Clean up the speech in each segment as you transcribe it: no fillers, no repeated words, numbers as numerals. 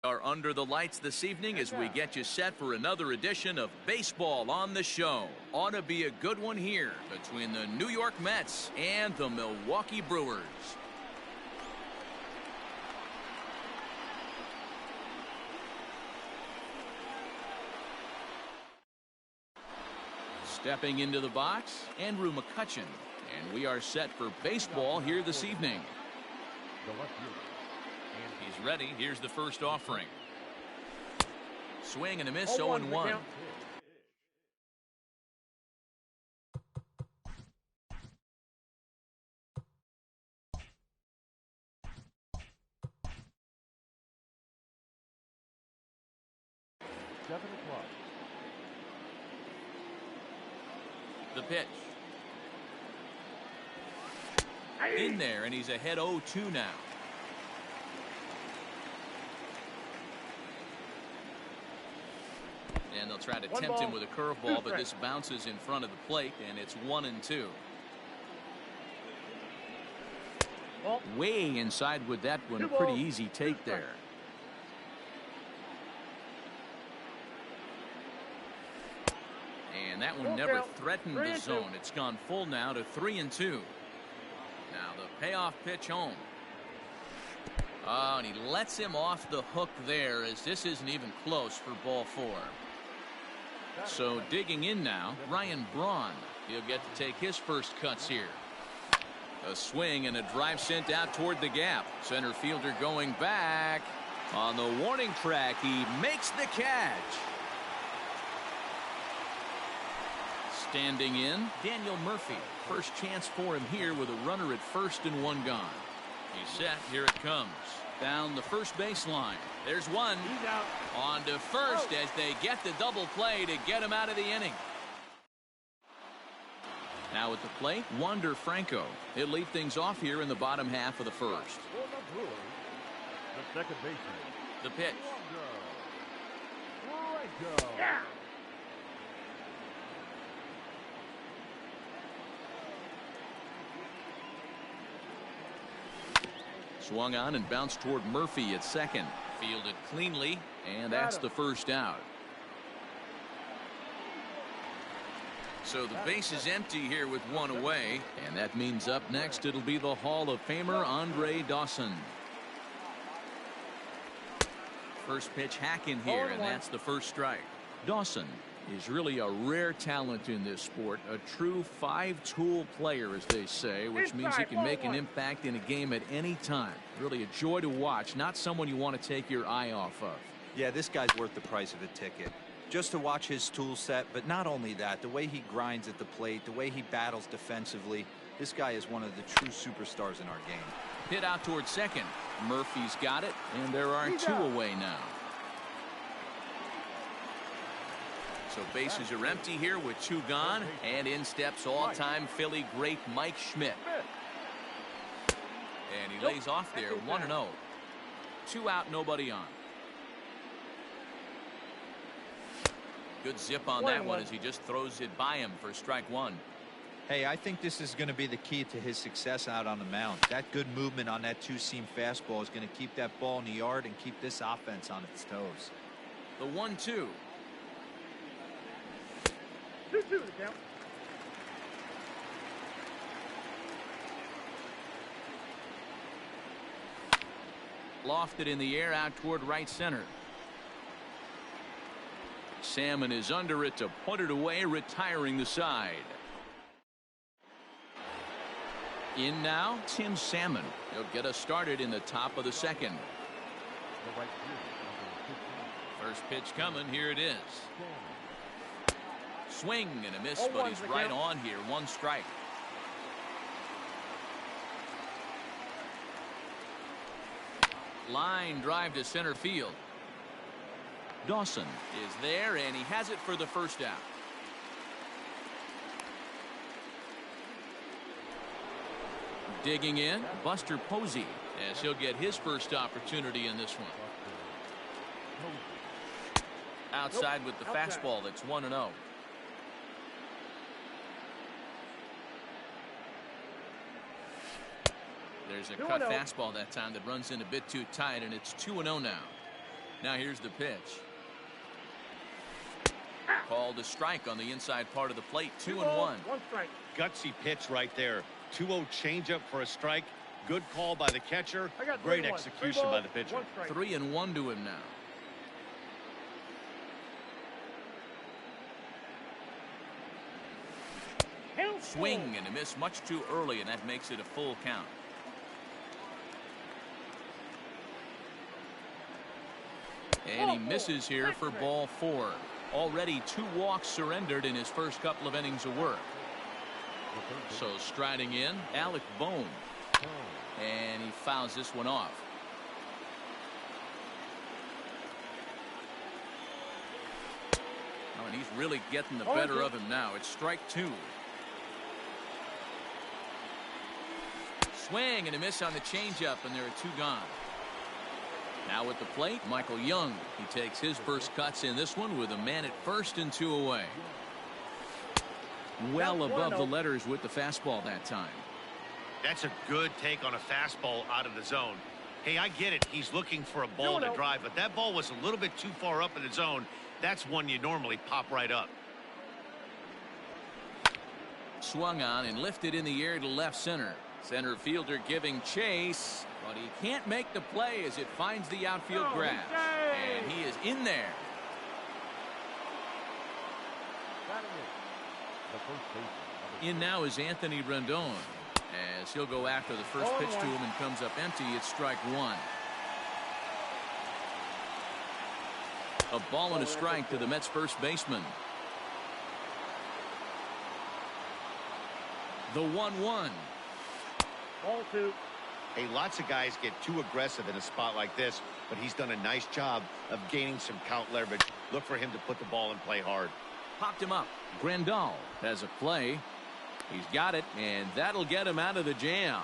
Are under the lights this evening as we get you set for another edition of Baseball on the Show. Ought to be a good one here between the New York Mets and the Milwaukee Brewers. Stepping into the box, Andrew McCutchen, and we are set for baseball here this evening. He's ready. Here's the first offering. Swing and a miss, 0-1. The pitch. In there, and he's ahead 0-2 now. And they'll try to tempt him with a curveball, but this bounces in front of the plate, and it's 1-2. Way inside with that one, a pretty easy take there. And that one never threatened the zone. It's gone full now to 3-2. Now the payoff pitch home. Oh, and he lets him off the hook there, as this isn't even close for ball 4. So digging in now, Ryan Braun. He'll get to take his first cuts here. A swing and a drive sent out toward the gap. Center fielder going back. On the warning track, he makes the catch. Standing in, Daniel Murphy. First chance for him here with a runner at first and one gone. He's set. Here it comes. Down the first baseline. There's one. He's out. On to first as they get the double play to get him out of the inning. Now at the plate, Wander Franco. He'll lead things off here in the bottom half of the first. The second baseman. The pitch. Yeah. Swung on and bounced toward Murphy at second. Fielded cleanly, and that's the first out. So the base is empty here with one away, and that means up next it'll be the Hall of Famer Andre Dawson. First pitch hack in here, and that's the first strike. Dawson is really a rare talent in this sport, a true five-tool player, as they say, which means he can make an impact in a game at any time. Really a joy to watch, not someone you want to take your eye off of. Yeah, this guy's worth the price of a ticket. Just to watch his tool set, but not only that, the way he grinds at the plate, the way he battles defensively, this guy is one of the true superstars in our game. Hit out towards second. Murphy's got it, and there are two away now. So bases are empty here with two gone, and in steps all-time Philly great Mike Schmidt. And he lays off there, 1-0. 2 out, nobody on. Good zip on that one as he just throws it by him for strike one. Hey, I think this is going to be the key to his success out on the mound. That good movement on that two-seam fastball is going to keep that ball in the yard and keep this offense on its toes. The 1-2. 2-2 to count. Lofted in the air out toward right center. Salmon is under it to put it away, retiring the side. In now, Tim Salmon. He'll get us started in the top of the second. First pitch coming. Here it is. Swing and a miss, but he's right on here. One strike. Line drive to center field. Dawson is there, and he has it for the first out. Digging in, Buster Posey, as he'll get his first opportunity in this one. Outside with the fastball. That's 1-0. There's a cut fastball that time that runs in a bit too tight, and it's 2-0 now. Now here's the pitch. Called a strike on the inside part of the plate. 2-1. One strike. Gutsy pitch right there. 2-0 changeup for a strike. Good call by the catcher. I got Great 3-1. execution by the pitcher. 3-1 to him now. Swing and a miss much too early, and that makes it a full count. And he misses here for ball 4. Already 2 walks surrendered in his first couple of innings of work. So striding in, Alec Bohm. And he fouls this one off. Oh, and he's really getting the better of him now. It's strike 2. Swing and a miss on the changeup, and there are 2 gone. Now at the plate, Michael Young. He takes his first cuts in this one with a man at first and 2 away. Well above the letters with the fastball that time. That's a good take on a fastball out of the zone. Hey, I get it. He's looking for a ball to drive, but that ball was a little bit too far up in the zone. That's one you normally pop right up. Swung on and lifted in the air to left center. Center fielder giving chase, but he can't make the play as it finds the outfield grass. And he is in there. In now is Anthony Rendon, as he'll go after the first pitch to him and comes up empty. It's strike 1. A ball and a strike to the Mets first baseman. The 1-1. Ball 2. Hey, lots of guys get too aggressive in a spot like this, but he's done a nice job of gaining some count leverage. Look for him to put the ball in play hard. Popped him up. Grandal has a play. He's got it, and that'll get him out of the jam.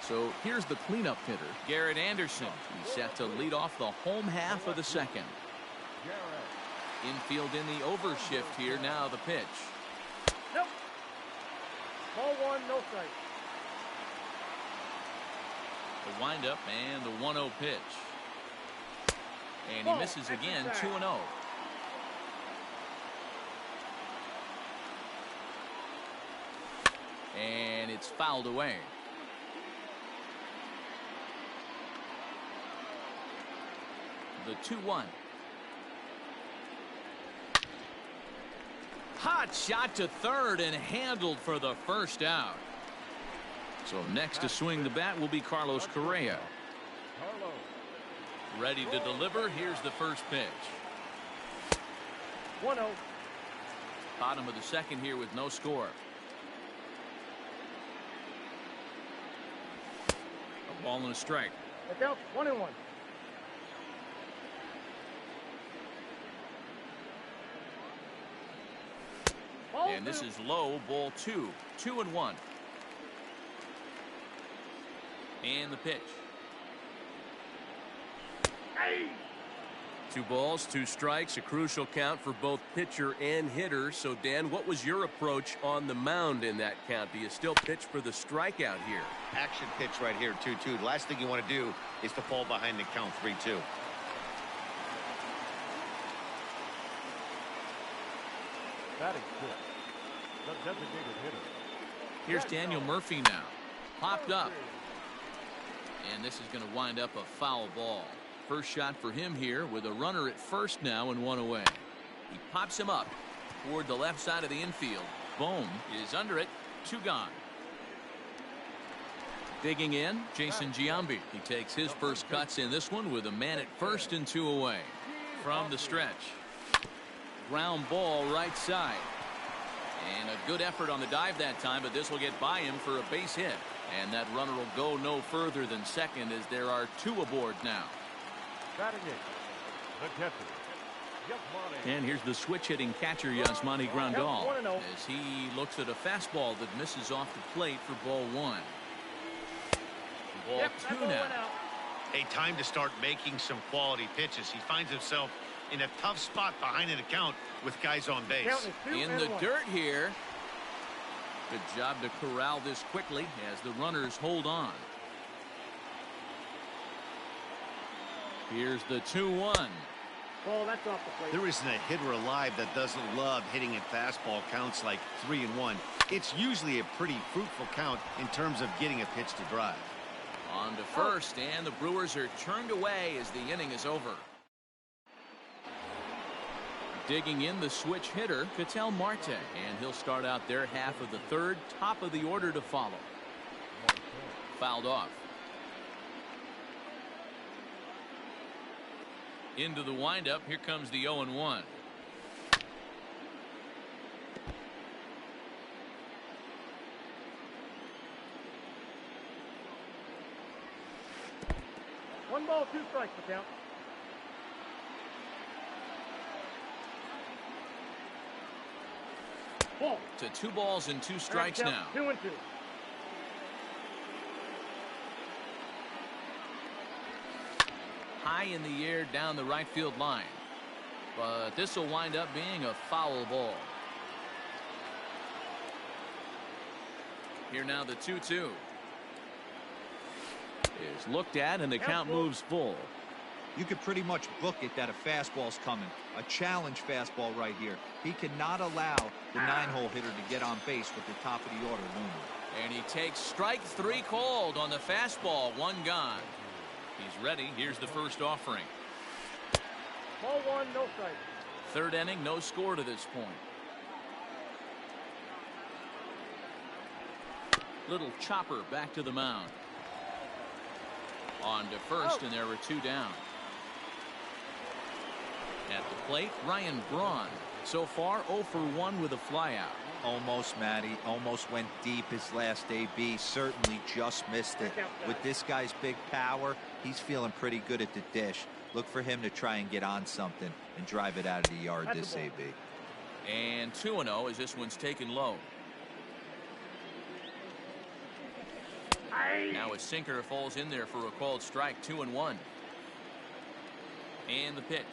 So here's the cleanup hitter, Garrett Anderson. He's set to lead off the home half of the second. Infield in the overshift here. Now the pitch. Nope. Ball 1, no strike. The windup and the 1-0 pitch. And he misses again. 2-0. And it's fouled away. The 2-1. Hot shot to third and handled for the first out. So next to swing the bat will be Carlos Correa. Ready to deliver. Here's the first pitch. 1-0. Bottom of the second here with no score. A ball and a strike. Look out. 1-1. And this is low. Ball 2. 2-1. And the pitch. 2 balls, 2 strikes, a crucial count for both pitcher and hitter. So, Dan, what was your approach on the mound in that count? Do you still pitch for the strikeout here? Action pitch right here, 2-2. The last thing you want to do is to fall behind the count 3-2. Batting fifth. The designated hitter. Here's Daniel Murphy now. Popped up. And this is going to wind up a foul ball. First shot for him here with a runner at first now and 1 away. He pops him up toward the left side of the infield. Bohm is under it. 2 gone. Digging in, Jason Giambi. He takes his first cuts in this one with a man at first and 2 away. From the stretch. Ground ball right side. And a good effort on the dive that time, but this will get by him for a base hit. And that runner will go no further than second as there are 2 aboard now. Batting eighth. The catcher. And here's the switch-hitting catcher, Yasmani Grandal, as he looks at a fastball that misses off the plate for ball 1. Ball 2 now. A time to start making some quality pitches. He finds himself in a tough spot behind an account with guys on base. In the dirt here. Good job to corral this quickly as the runners hold on. Here's the 2-1. Ball, that's off the plate. There isn't a hitter alive that doesn't love hitting at fastball counts like 3-1. It's usually a pretty fruitful count in terms of getting a pitch to drive. On to first, and the Brewers are turned away as the inning is over. Digging in the switch hitter, Ketel Marte, and he'll start out their half of the third, top of the order to follow. Fouled off. Into the windup, here comes the 0-1. One ball, two strikes, the count. Ball. To 2 balls and 2 strikes now. 2-2. High in the air down the right field line. But this will wind up being a foul ball. Here now the 2-2. Is looked at and the count moves full. You could pretty much book it that a fastball's coming. A challenge fastball right here. He cannot allow the 9-hole hitter to get on base with the top of the order looming. And he takes strike 3 called on the fastball. 1 gone. He's ready. Here's the first offering. Ball 1, no strike. Third inning, no score to this point. Little chopper back to the mound. On to first, and there were 2 down. At the plate, Ryan Braun. So far, 0 for 1 with a flyout. Almost, Matty. Almost went deep his last AB. Certainly just missed it. With this guy's big power, he's feeling pretty good at the dish. Look for him to try and get on something and drive it out of the yard this AB. And 2-0 as this one's taken low. Now a sinker falls in there for a called strike. 2-1. And the pitch.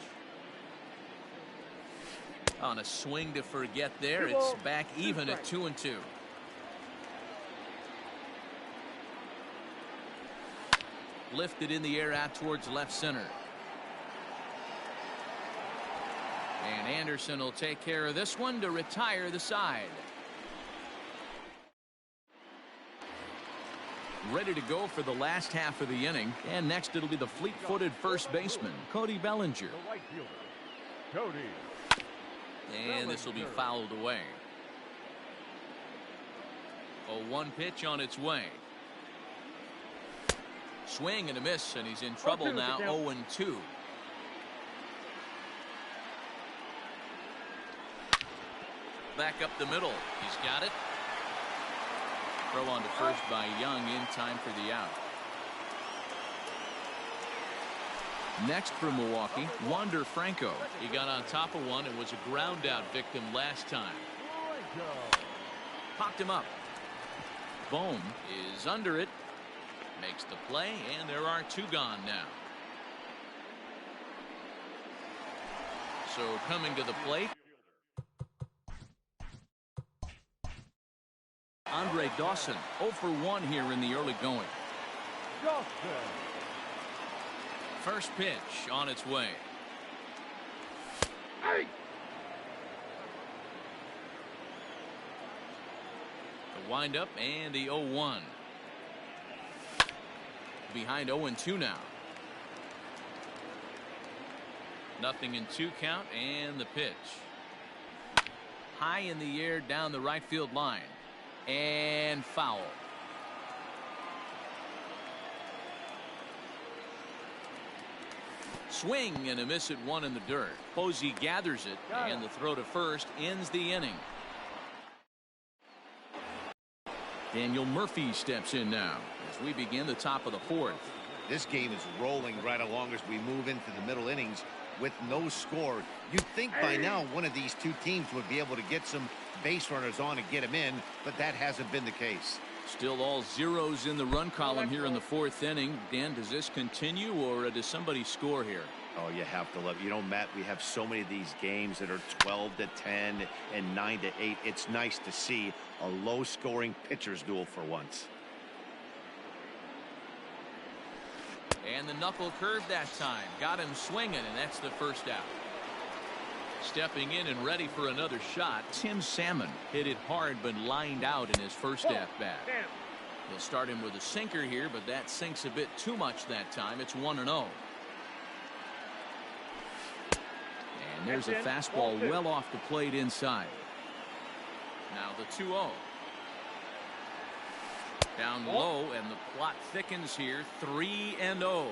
On a swing to forget there. It's back even at 2-2. Lifted in the air out towards left center. And Anderson will take care of this one to retire the side. Ready to go for the last half of the inning. And next it'll be the fleet-footed first baseman, Cody Bellinger. The right fielder, Cody. And this will be fouled away. A 1 pitch on its way. Swing and a miss, and he's in trouble now. 0-2. Back up the middle. He's got it. Throw on to first by Young in time for the out. Next for Milwaukee, Wander Franco. He got on top of one and was a ground out victim last time. Popped him up. Bohm is under it. Makes the play, and there are 2 gone now. So coming to the plate, Andre Dawson. 0 for 1 here in the early going. First pitch on its way. The windup and the 0-1. Behind 0-2 now. Nothing in 2 count, and the pitch. High in the air down the right field line. And foul. Swing and a miss at 1 in the dirt. Posey gathers it, and the throw to first ends the inning. Daniel Murphy steps in now as we begin the top of the 4th. This game is rolling right along as we move into the middle innings with no score. You'd think by now one of these 2 teams would be able to get some base runners on and get them in, but that hasn't been the case. Still all zeros in the run column here in the 4th inning. Dan, does this continue, or does somebody score here? Oh, you have to love it. You know, Matt, we have so many of these games that are 12-10 and 9-8. It's nice to see a low-scoring pitcher's duel for once. And the knuckle curve that time. Got him swinging, and that's the first out. Stepping in and ready for another shot, Tim Salmon hit it hard but lined out in his first at-bat. He'll start him with a sinker here, but that sinks a bit too much that time. It's 1-0. And there's a fastball well off the plate inside. Now the 2-0. Down low, and the plot thickens here. 3-0.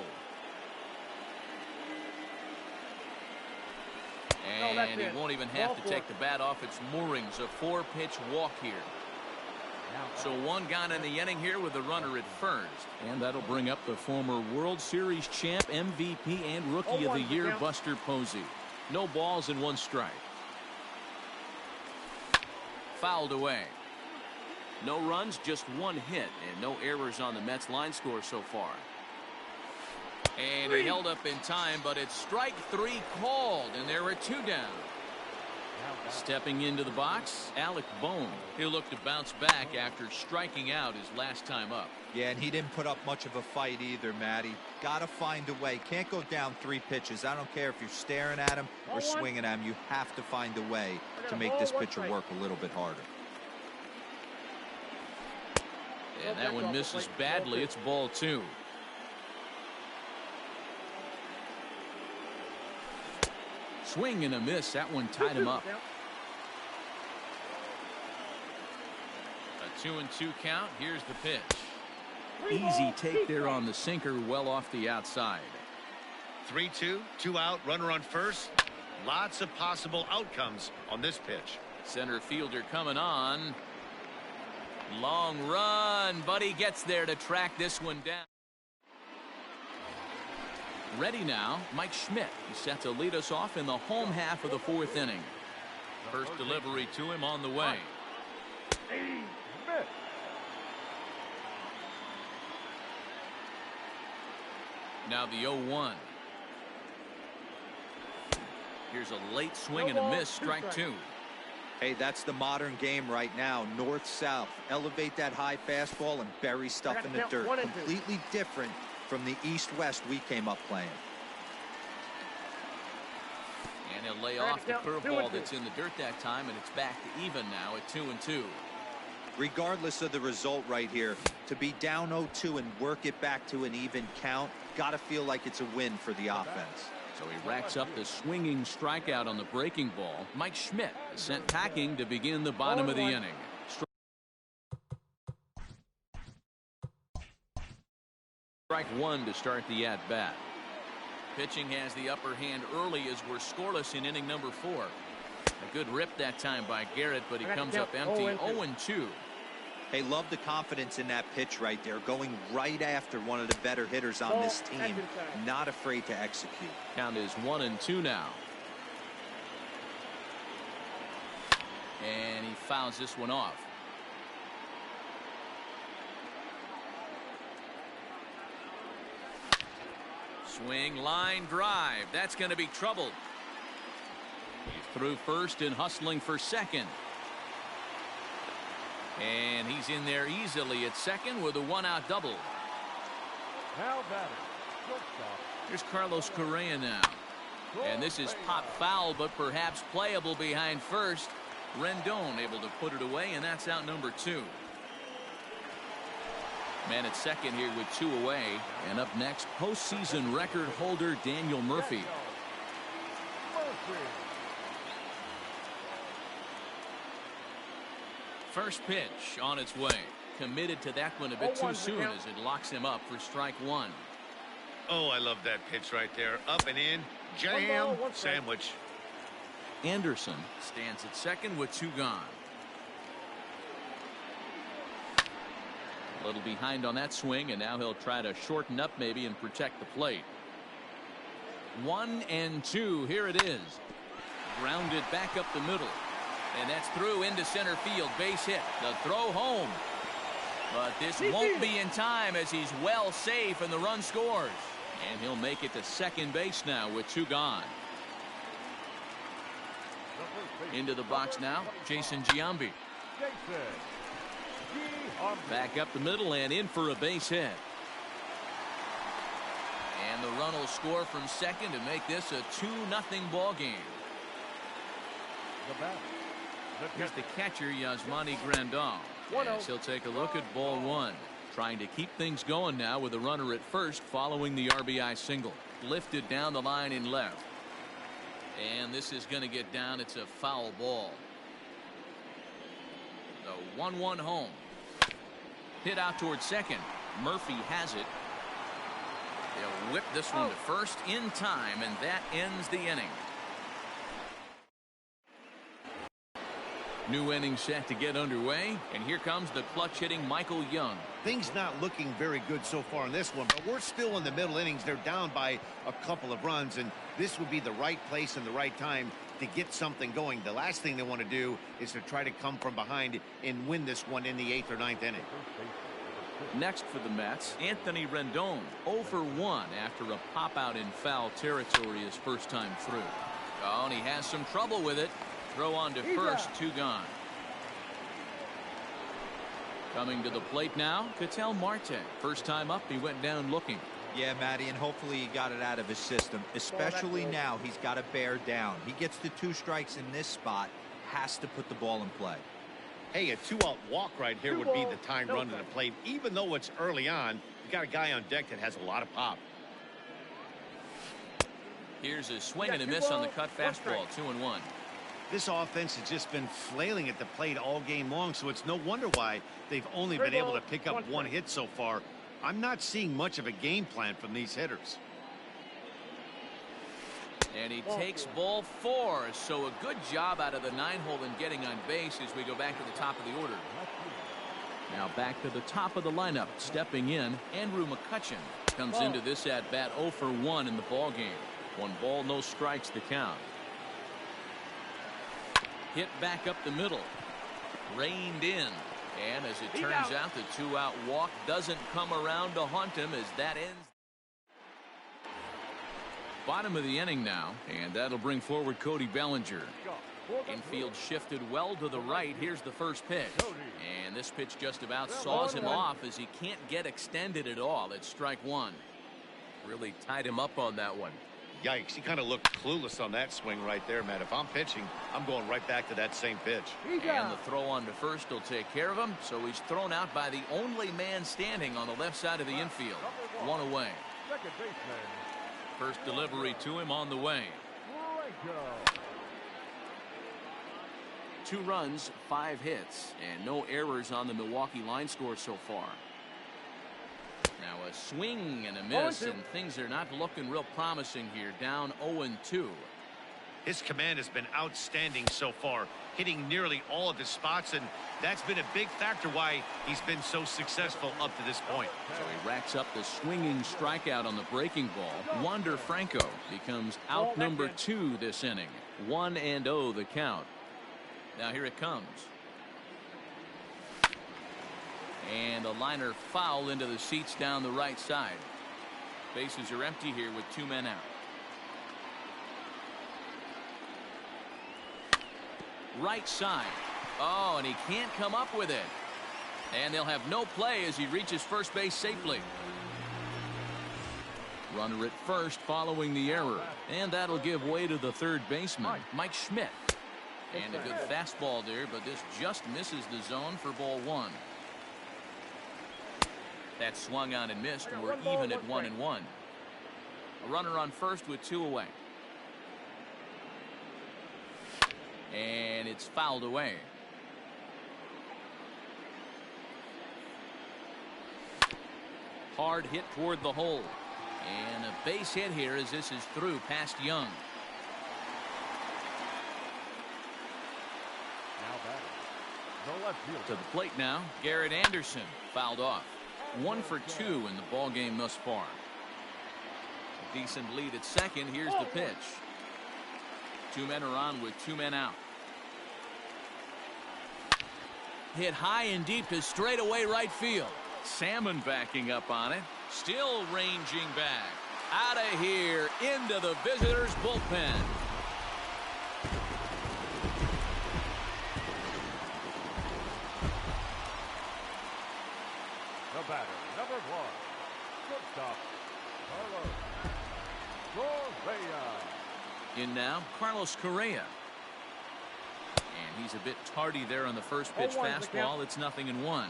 And he won't even have to take the bat off its moorings. A 4-pitch walk here. So one gone in the inning here with the runner at first. And that'll bring up the former World Series champ, MVP, and Rookie of the Year, Buster Posey. No balls and 1 strike. Fouled away. No runs, just 1 hit, and no errors on the Mets line score so far. And he held up in time, but it's strike 3 called, and there are 2 down. Stepping into the box, Alec Bohm. He'll look to bounce back after striking out his last time up. Yeah, and he didn't put up much of a fight either, Matty. Got to find a way. Can't go down 3 pitches. I don't care if you're staring at him or swinging at him. You have to find a way to make this pitcher work a little bit harder. And that one misses badly. It's ball 2. Swing and a miss. That one tied him up. A 2-2 count. Here's the pitch. Easy take there on the sinker, well off the outside. 3-2, 2 out, runner on first. Lots of possible outcomes on this pitch. Center fielder coming on. Long run, but he gets there to track this one down. Ready now, Mike Schmidt. He's set to lead us off in the home half of the 4th inning. First delivery to him on the way. Now the 0-1. Here's a late swing and a miss, strike 2. Hey, that's the modern game right now. North-south. Elevate that high fastball and bury stuff in the dirt. Completely different from the east-west we came up playing. And he'll lay off the curveball that's in the dirt that time, and it's back to even now at 2-2. Regardless of the result right here, to be down 0-2 and work it back to an even count, got to feel like it's a win for the offense. So he racks up the swinging strikeout on the breaking ball. Mike Schmidt is sent packing to begin the bottom of the inning. Strike 1 to start the at-bat. Pitching has the upper hand early as we're scoreless in inning number 4. A good rip that time by Garrett, but he comes up empty. 0-2. Hey, love the confidence in that pitch right there, going right after one of the better hitters on this team. Not afraid to execute. Count is 1-2 now. And he fouls this one off. Swing, line drive. That's going to be trouble. He's through first and hustling for second. And he's in there easily at second with a 1-out double. Here's Carlos Correa now. And this is pop foul, but perhaps playable behind first. Rendon able to put it away, and that's out number 2. Man at second here with 2 away. And up next, postseason record holder Daniel Murphy. First pitch on its way. Committed to that one a bit too soon as it locks him up for strike 1. Oh, I love that pitch right there. Up and in. Jam sandwich. Anderson stands at second with 2 gone. A little behind on that swing, and now he'll try to shorten up maybe and protect the plate. 1-2. Here it is. Grounded back up the middle. And that's through into center field. Base hit. The throw home. But this won't be in time as he's well safe and the run scores. And he'll make it to second base now with 2 gone. Into the box now, Jason Giambi. Back up the middle and in for a base hit. run will score from second to make this a 2-0 ball game. The batter. Here's the catcher, Yasmani Grandal. As he'll take a look at ball one. Trying to keep things going now with a runner at first following the RBI single. Lifted down the line in left. And this is going to get down. It's a foul ball. The 1-1 home. Hit out towards second. Murphy has it. They'll whip this one to first in time, and that ends the inning. New inning set to get underway, and here comes the clutch hitting Michael Young. Things not looking very good so far in this one, but we're still in the middle innings. They're down by a couple of runs, and this would be the right place and the right time to get something going. The last thing they want to do is to try to come from behind and win this one in the 8th or 9th inning. Next for the Mets, Anthony Rendon 0 for 1 after a pop out in foul territory his first time through. Oh, and he has some trouble with it. Throw on to first, 2 gone. Coming to the plate now, Ketel Marte. First time up, he went down looking. Yeah, Matty, and hopefully he got it out of his system, especially now he's got to bear down. He gets the 2 strikes in this spot, has to put the ball in play. Hey, a 2-out walk right here would be the time run to the plate. Even though it's early on, you got a guy on deck that has a lot of pop. Here's a swing and a miss on the cut fastball, 2-1. This offense has just been flailing at the plate all game long, so it's no wonder why they've only been able to pick up 1 hit so far. I'm not seeing much of a game plan from these hitters. And he takes ball 4, so a good job out of the 9-hole in getting on base as we go back to the top of the order. Now back to the top of the lineup, stepping in, Andrew McCutchen comes into this at bat 0 for 1 in the ball game. 1 ball, no strikes to count. Hit back up the middle. Reined in. And as it turns out, the 2-out walk doesn't come around to haunt him as that ends. Bottom of the inning now, and that'll bring forward Cody Bellinger. Infield shifted well to the right. Here's the first pitch. And this pitch just about saws him off as he can't get extended at all. It's strike 1. Really tied him up on that one. Yikes, he kind of looked clueless on that swing right there, Matt. If I'm pitching, I'm going right back to that same pitch. And the throw on to first will take care of him, so he's thrown out by the only man standing on the left side of the infield. 1 away. Second baseman. First delivery to him on the way. 2 runs, 5 hits, and no errors on the Milwaukee line score so far. Now a swing and a miss, and things are not looking real promising here. Down 0-2. His command has been outstanding so far, hitting nearly all of his spots, and that's been a big factor why he's been so successful up to this point. So he racks up the swinging strikeout on the breaking ball. Wander Franco becomes out number 2 this inning. 1-0 the count. Now here it comes. And a liner foul into the seats down the right side. Bases are empty here with 2 men out. Right side. Oh, and he can't come up with it. And they'll have no play as he reaches first base safely. Runner at first following the error. And that'll give way to the third baseman, Mike Schmidt. And a good fastball there, but this just misses the zone for ball 1. That swung on and missed, and we're even at 1-1. A runner on first with 2 away. And it's fouled away. Hard hit toward the hole. And a base hit here as this is through past Young. Now batting. The left field. To the plate now, Garrett Anderson fouled off. 1 for 2 in the ball game thus far. A decent lead at second. Here's the pitch. 2 men are on with 2 men out. Hit high and deep to straightaway right field. Salmon backing up on it. Still ranging back. Out of here into the visitors' bullpen. The batter, number 1. Shortstop, Carlos. now, Carlos Correa. And he's a bit tardy there on the first pitch fastball. It's 0-1.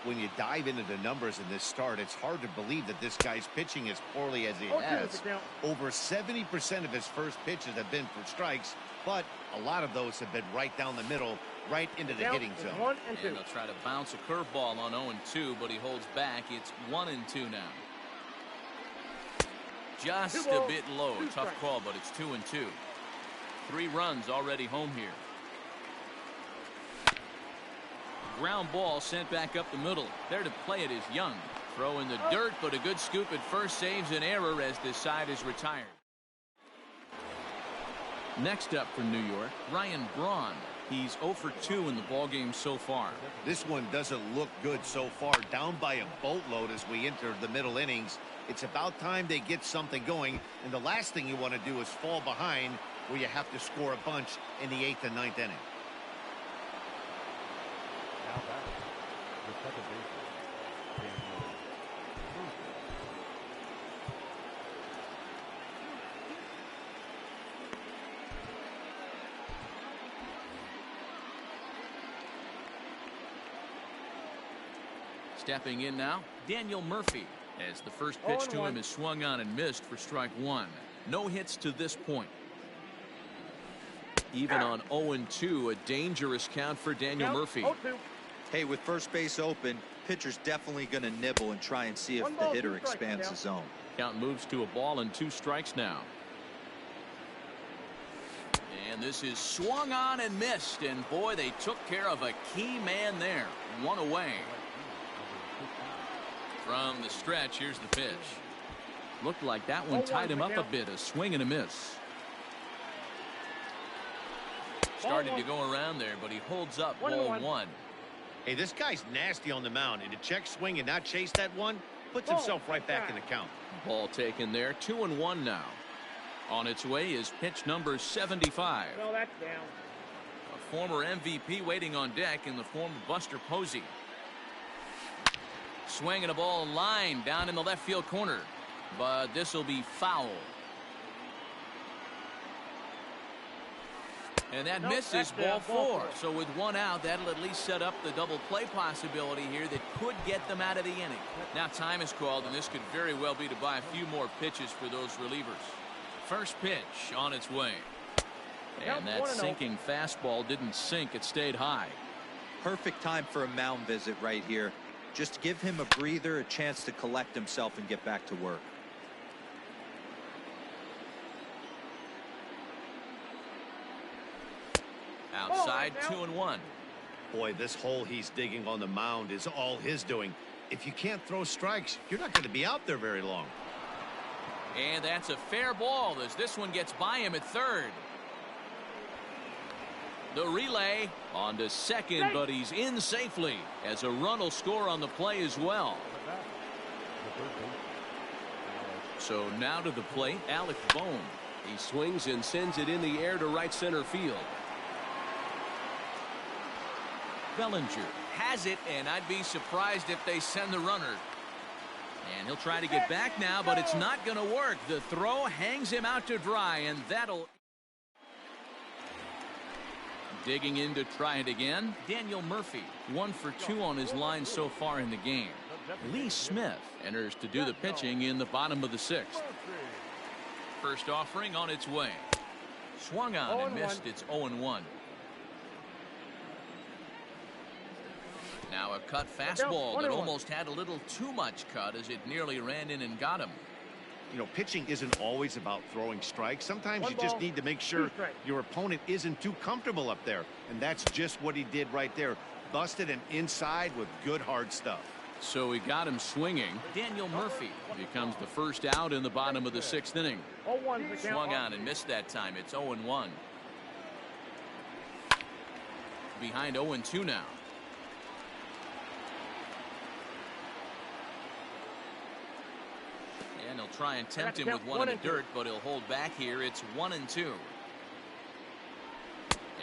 When you dive into the numbers in this start, it's hard to believe that this guy's pitching as poorly as he has. Over 70% of his first pitches have been for strikes, but a lot of those have been right down the middle, right into the hitting zone. And they'll try to bounce a curveball on 0-2, but he holds back. It's 1-2 now. Just a bit low. Tough call, but it's 2-2. 3 runs already home here. Ground ball sent back up the middle. There to play it is Young. Throw in the dirt, but a good scoop at first saves an error as this side is retired. Next up from New York, Ryan Braun. He's 0 for 2 in the ballgame so far. This one doesn't look good so far. Down by a boatload as we enter the middle innings. It's about time they get something going, and the last thing you want to do is fall behind where you have to score a bunch in the 8th and 9th inning. Now batting, the second baseman, Daniel Murphy. Stepping in now, Daniel Murphy, as the first pitch to him is swung on and missed for strike 1. No hits to this point. Even on 0-2, a dangerous count for Daniel Murphy. Hey, with first base open, pitcher's definitely going to nibble and try and see if the hitter expands the zone. Count moves to a ball and 2 strikes now. And this is swung on and missed, and boy, they took care of a key man there. 1 away. From the stretch, here's the pitch. Looked like that one tied him up a bit. A swing and a miss. Started to go around there, but he holds up. Ball 1. Hey, this guy's nasty on the mound, and to check swing and not chase that one puts himself right back in the count. Ball taken there. 2-1 now. On its way is pitch number 75. No, that's down. A former MVP waiting on deck in the form of Buster Posey. Swinging a ball line down in the left field corner, but this will be foul. And that misses. Ball 4. So with 1 out, that'll at least set up the double play possibility here that could get them out of the inning. Now time is called, and this could very well be to buy a few more pitches for those relievers. First pitch on its way. And that sinking fastball didn't sink. It stayed high. Perfect time for a mound visit right here. Just give him a breather, a chance to collect himself and get back to work. Outside, 2-1. Boy, this hole he's digging on the mound is all his doing. If you can't throw strikes, you're not going to be out there very long. And that's a fair ball as this one gets by him at third. The relay on to second, but he's in safely as a run will score on the play as well. So now to the plate, Alec Bohm. He swings and sends it in the air to right center field. Bellinger has it, and I'd be surprised if they send the runner. And he'll try to get back now, but it's not going to work. The throw hangs him out to dry, and that'll... Digging in to try it again, Daniel Murphy. 1 for 2 on his line so far in the game. Lee Smith enters to do the pitching in the bottom of the 6th. First offering on its way. Swung on and missed. It's 0-1. Now a cut fastball that almost had a little too much cut as it nearly ran in and got him. You know, pitching isn't always about throwing strikes. Sometimes you just need to make sure your opponent isn't too comfortable up there. And that's just what he did right there. Busted him inside with good hard stuff. So he got him swinging. Daniel Murphy becomes the first out in the bottom of the 6th inning. Swung on and missed that time. It's 0-1. Behind 0-2 now. And he'll try and tempt him with 1 in the dirt, but he'll hold back here. It's 1-2.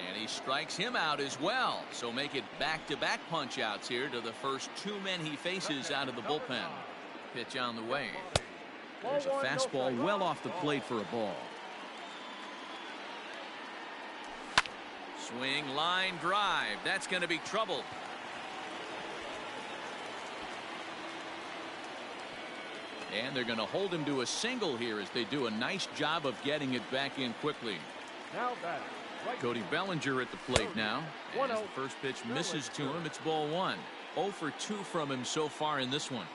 And he strikes him out as well. So make it back-to-back punch-outs here to the first 2 men he faces out of the bullpen. Pitch on the way. There's a fastball well off the plate for a ball. Swing, line drive. That's going to be trouble. And they're going to hold him to a single here as they do a nice job of getting it back in quickly. Now batter, right Cody Bellinger at the plate now. As the first pitch misses to him, it's ball one. 0 for 2 from him so far in this one.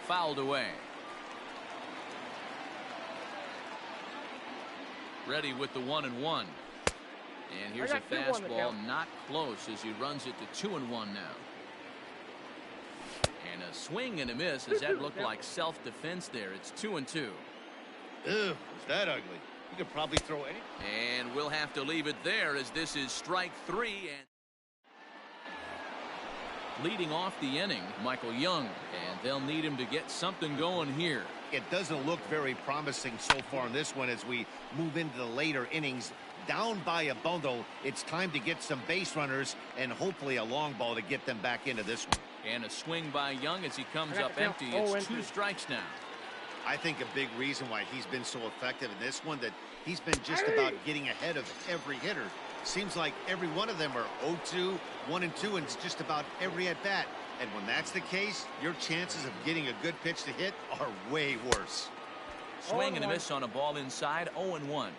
Fouled away. Ready with the 1-1. And here's a fastball not close as he runs it to 2-1 now. And a swing and a miss as that looked like self-defense there. It's 2-2. Ew, is that ugly? You could probably throw any. And we'll have to leave it there as this is strike 3. And leading off the inning, Michael Young, and they'll need him to get something going here. It doesn't look very promising so far in this one as we move into the later innings. Down by a bundle, it's time to get some base runners and hopefully a long ball to get them back into this one. And a swing by Young as he comes up empty. It's 2 strikes now. I think a big reason why he's been so effective in this one that he's been just about getting ahead of every hitter. Seems like every one of them are 0-2, 1-2, and it's just about every at bat. And when that's the case, your chances of getting a good pitch to hit are way worse. Swing and a miss on a ball inside. 0-1.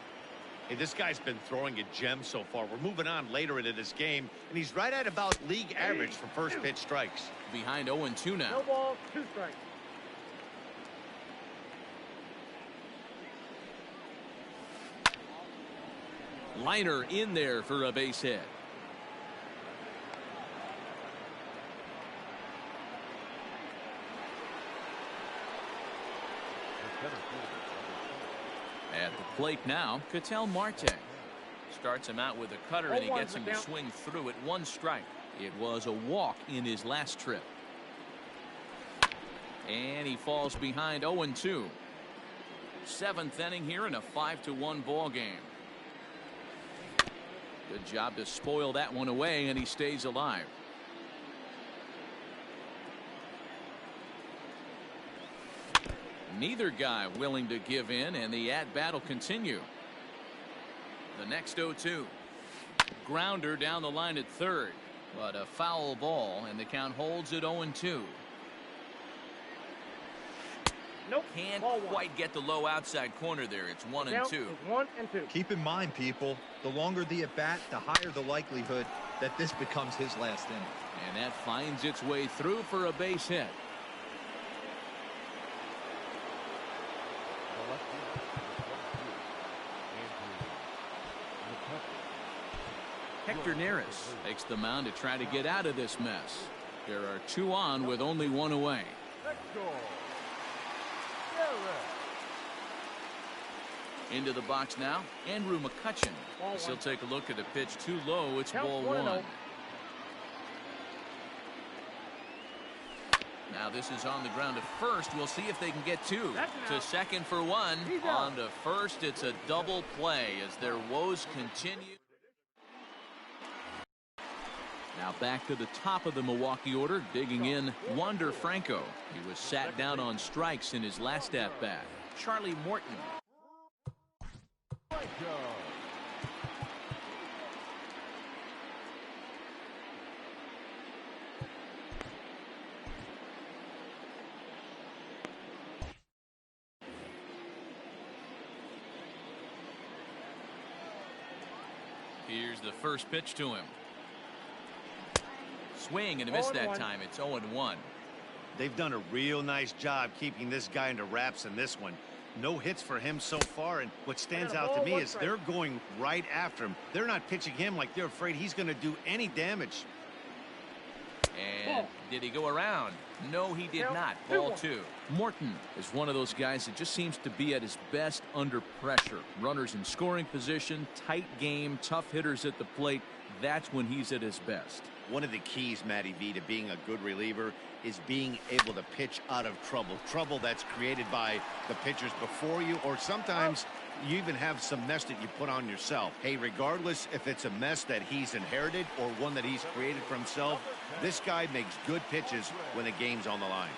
Hey, this guy's been throwing a gem so far. We're moving on later into this game, and he's right at about league average for first pitch strikes. Behind 0-2 now. No ball, 2 strikes. Liner in there for a base hit. At the plate now, Ketel Marte. Starts him out with a cutter and he gets him to swing through it. 1 strike. It was a walk in his last trip. And he falls behind 0-2. 7th inning here in a 5-1 ball game. Good job to spoil that one away, and he stays alive. Neither guy willing to give in, and the at-bat will continue. The next 0-2. Grounder down the line at third, but a foul ball, and the count holds at 0-2. Nope. Can't quite get the low outside corner there. It's 1-2. 1-2. Keep in mind, people, the longer the at bat, the higher the likelihood that this becomes his last inning. And that finds its way through for a base hit. Hector Neris takes the mound to try to get out of this mess. There are 2 on with only 1 away. Into the box now, Andrew McCutchen. He'll take a look at the pitch too low. It's ball 1. Now this is on the ground at first. We'll see if they can get 2. To second for 1. On to first. It's a double play as their woes continue. Now back to the top of the Milwaukee order, digging in, Wander Franco. He was sat down on strikes in his last at-bat. Charlie Morton. Here's the first pitch to him. Swing and a miss that time. It's 0-1. They've done a real nice job keeping this guy into wraps in this one. No hits for him so far, and what stands out to me is they're going right after him. They're not pitching him like they're afraid he's going to do any damage. And did he go around? No, he did not. Ball 2. Morton is one of those guys that just seems to be at his best under pressure. Runners in scoring position, tight game, tough hitters at the plate. that's when he's at his best. One of the keys, Matty V, to being a good reliever is being able to pitch out of trouble. Trouble that's created by the pitchers before you, or sometimes you even have some mess that you put on yourself. Hey, regardless if it's a mess that he's inherited or one that he's created for himself, this guy makes good pitches when the game's on the line.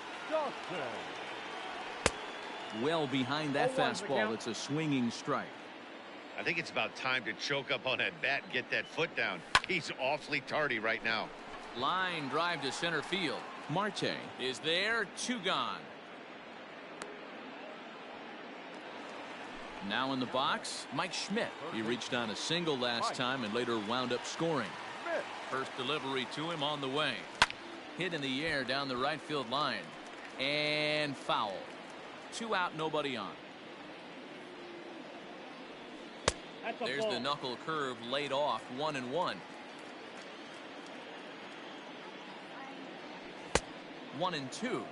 Well behind that fastball. It's a swinging strike. I think it's about time to choke up on that bat and get that foot down. He's awfully tardy right now. Line drive to center field. Marte is there. 2 gone. Now in the box, Mike Schmidt. He reached on a single last time and later wound up scoring. First delivery to him on the way. Hit in the air down the right field line. And foul. 2 out, nobody on. There's the knuckle curve laid off. 1-1. 1-2.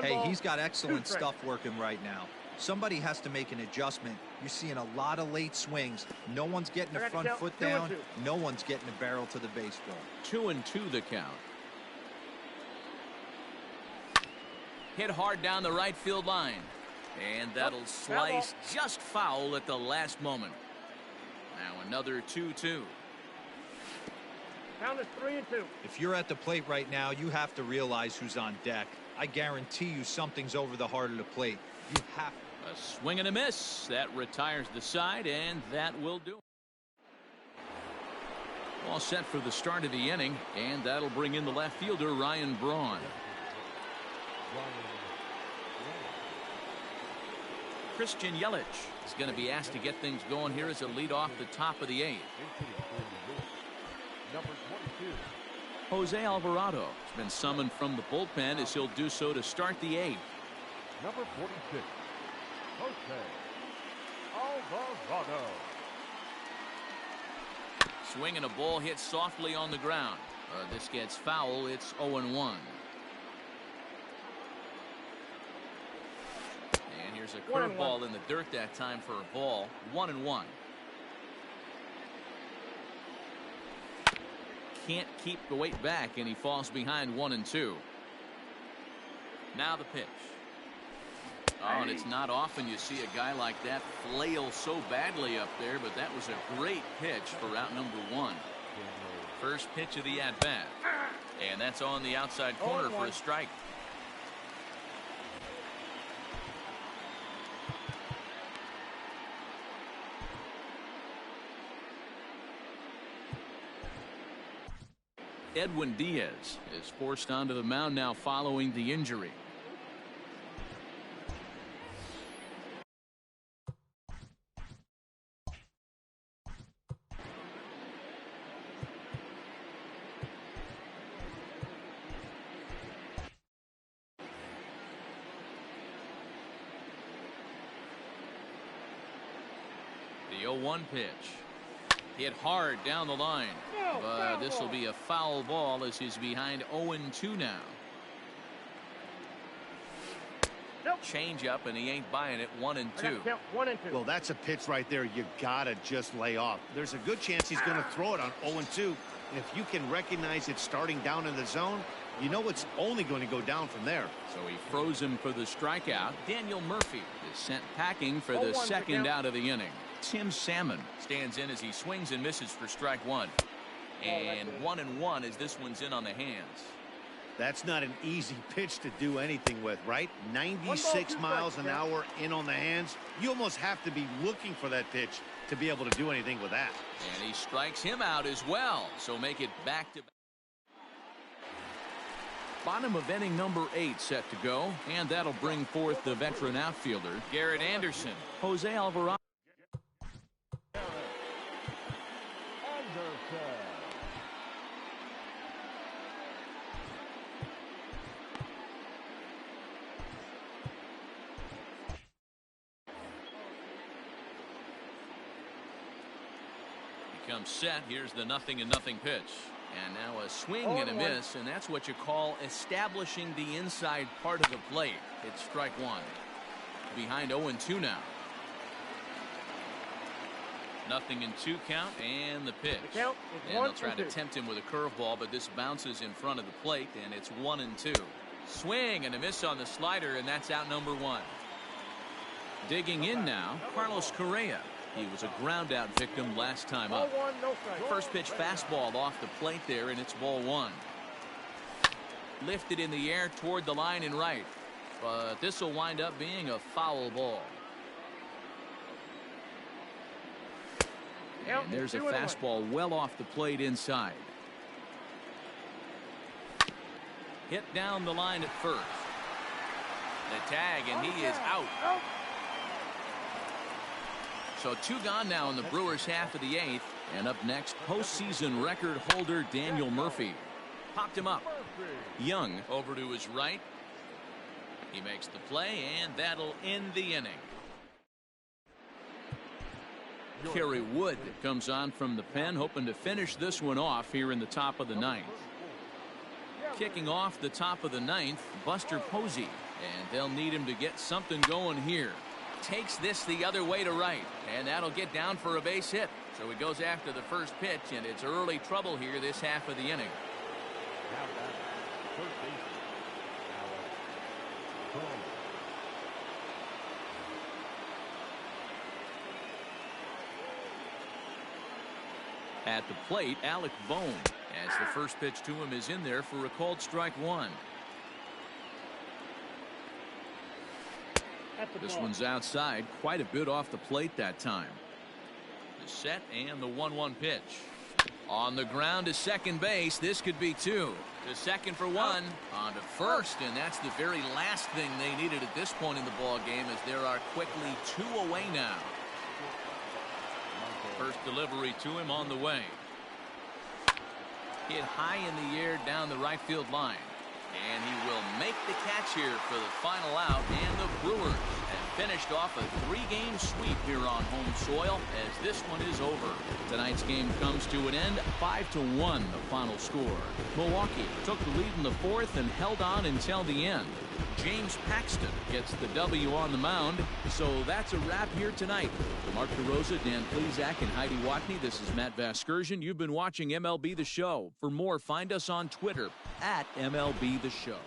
Hey, he's got excellent stuff working right now. Somebody has to make an adjustment. You're seeing a lot of late swings. No one's getting the front foot down. No one's getting the barrel to the baseball. 2-2 the count. Hit hard down the right field line. And that'll slice just foul at the last moment. Now another 2-2. Count is 3-2. If you're at the plate right now, you have to realize who's on deck. I guarantee you something's over the heart of the plate. You have a swing and a miss. That retires the side, and that will do it. All set for the start of the inning, and that'll bring in the left fielder, Ryan Braun. Christian Yelich is going to be asked to get things going here as a lead off the top of the 8th. Number 22. Jose Alvarado has been summoned from the bullpen as he'll do so to start the 8th. Number 46. Jose Alvarado. Swing and a ball hit softly on the ground. This gets foul. It's 0-1. And here's a curveball in the dirt that time for a ball. 1-1. Can't keep the weight back, and he falls behind 1-2. Now the pitch. Oh, and it's not often you see a guy like that flail so badly up there, but that was a great pitch for out number 1. First pitch of the at-bat. And that's on the outside corner for a strike. Edwin Diaz is forced onto the mound now following the injury. The 0-1 pitch. Hit hard down the line. But this will be a foul ball as he's behind 0-2 now. Change up, and he ain't buying it. 1-2. Well, that's a pitch right there you gotta just lay off. There's a good chance he's going to throw it on 0-2, and if you can recognize it starting down in the zone, you know it's only going to go down from there. So he froze him for the strikeout. Daniel Murphy is sent packing for the second out of the inning. Tim Salmon stands in as he swings and misses for strike 1. And 1-1 as this one's in on the hands. That's not an easy pitch to do anything with, right? 96 miles an hour in on the hands. You almost have to be looking for that pitch to be able to do anything with that. And he strikes him out as well. So make it back to back. Bottom of inning number 8 set to go. And that'll bring forth the veteran outfielder, Garrett Anderson. Jose Alvarado. Comes set. Here's the 0-0 pitch. And now a swing and a miss, and that's what you call establishing the inside part of the plate. It's strike 1. Behind 0-2 now. 0-2 count and the pitch. The count is And 1 they'll try and to 2. tempt him with a curveball, but this bounces in front of the plate, and it's 1-2. Swing and a miss on the slider, and that's out number 1. Digging in now, Carlos Correa. He was a ground out victim last time Ball up. 1, no strike. First pitch fastball off the plate there, and it's ball 1. Lifted in the air toward the line and right, but this will wind up being a foul ball. Count And is there's a 2 and 1. fastball well off the plate inside. Hit down the line at first. The tag, and he is out. Out. So 2 gone now in the Brewers' half of the 8th. And up next, postseason record holder Daniel Murphy. Popped him up. Young over to his right. He makes the play, and that'll end the inning. Kerry Wood comes on from the pen, hoping to finish this one off here in the top of the 9th. Kicking off the top of the 9th, Buster Posey, and they'll need him to get something going here. Takes this the other way to right, and that'll get down for a base hit. So he goes after the first pitch, and it's early trouble here this half of the inning. Now back, first baseman, Alex Bowman. At the plate, Alec Bohm, as the first pitch to him is in there for a called strike 1. This one's outside, quite a bit off the plate that time. The set and the 1-1 pitch. On the ground to second base, this could be 2. To second for 1, on to first, and that's the very last thing they needed at this point in the ball game, as there are quickly 2 away now. First delivery to him on the way. Hit high in the air down the right field line. And he will make the catch here for the final out, and the Brewers have finished off a 3-game sweep here on home soil as this one is over. Tonight's game comes to an end, 5-1 the final score. Milwaukee took the lead in the 4th and held on until the end. James Paxton gets the W on the mound, so that's a wrap here tonight. For Mark DeRosa, Dan Plesac, and Heidi Watney, this is Matt Vasgersian. You've been watching MLB The Show. For more, find us on Twitter at MLB The Show.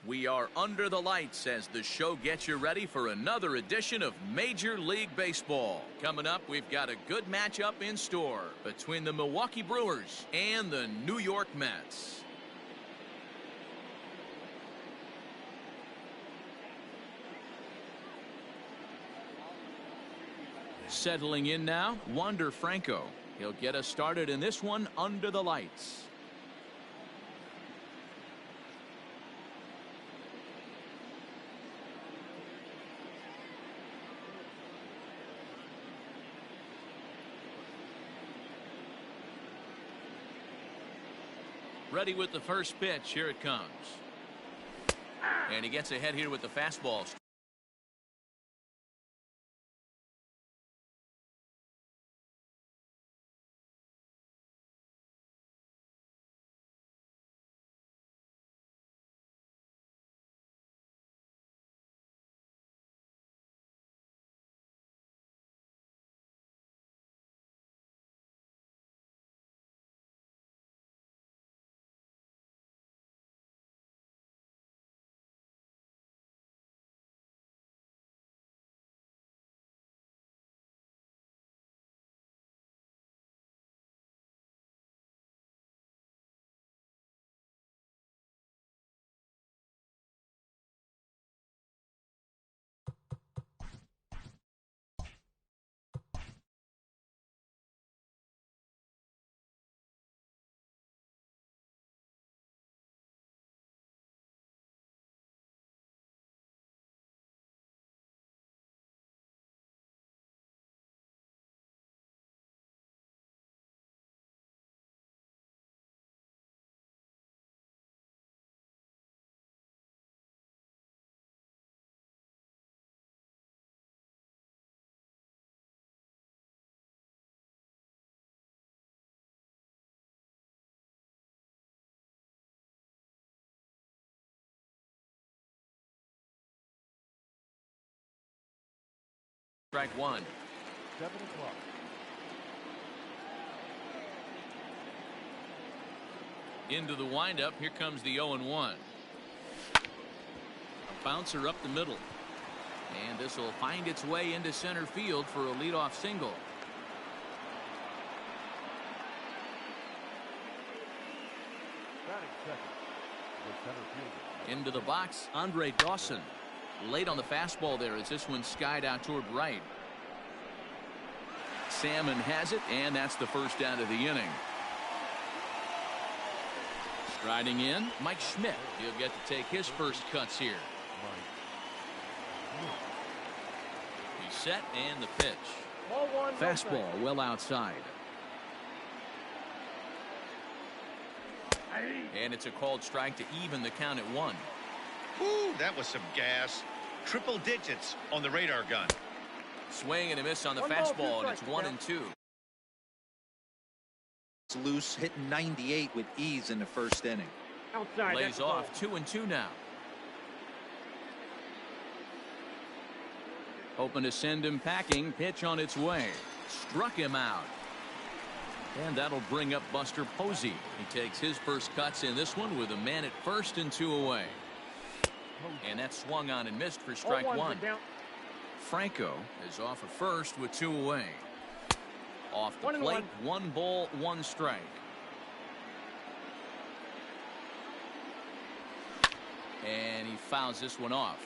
We are under the lights as the show gets you ready for another edition of Major League Baseball. Coming up, we've got a good matchup in store between the Milwaukee Brewers and the New York Mets. Settling in now, Wander Franco. He'll get us started in this one under the lights. Ready with the first pitch. Here it comes. And he gets ahead here with the fastball. Strike one. 7 o'clock. Into the windup. Here comes the 0-1. A bouncer up the middle. And this will find its way into center field for a leadoff single. Batting second. The center fielder. Into the box, Andre Dawson. Late on the fastball there as this one skied out toward right. Salmon has it, and that's the first out of the inning. Striding in, Mike Schmidt. He'll get to take his first cuts here. He's set, and the pitch. Fastball well outside. And it's a called strike to even the count at 1. Woo, that was some gas. Triple digits on the radar gun. Swing and a miss on the fastball, and it's 1-2. It's loose, hitting 98 with ease in the first inning. Outside. Lays off 2-2 now. Hoping to send him packing. Pitch on its way. Struck him out. And that'll bring up Buster Posey. He takes his first cuts in this one with a man at first and 2 away. And that swung on and missed for strike 1. Franco is off at first with 2 away. Off the plate, 1 ball, 1 strike. And he fouls this one off.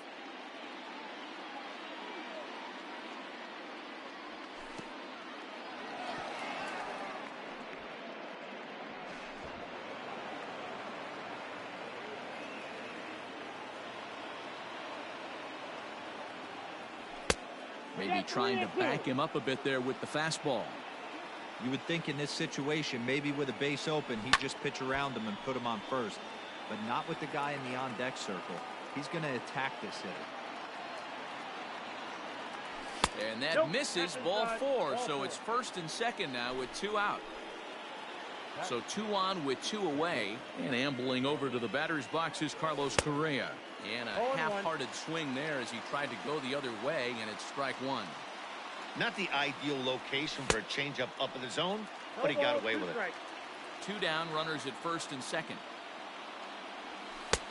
Maybe trying to back him up a bit there with the fastball. You would think in this situation, maybe with a base open, he'd just pitch around him and put him on first. But not with the guy in the on-deck circle. He's going to attack this hitter. And that misses, ball 4. So it's first and second now with 2 out. So 2 on with 2 away. And ambling over to the batter's box is Carlos Correa. And a half-hearted swing there as he tried to go the other way, and it's strike 1. Not the ideal location for a changeup up in the zone, but he got away with it. 2 down, runners at first and second.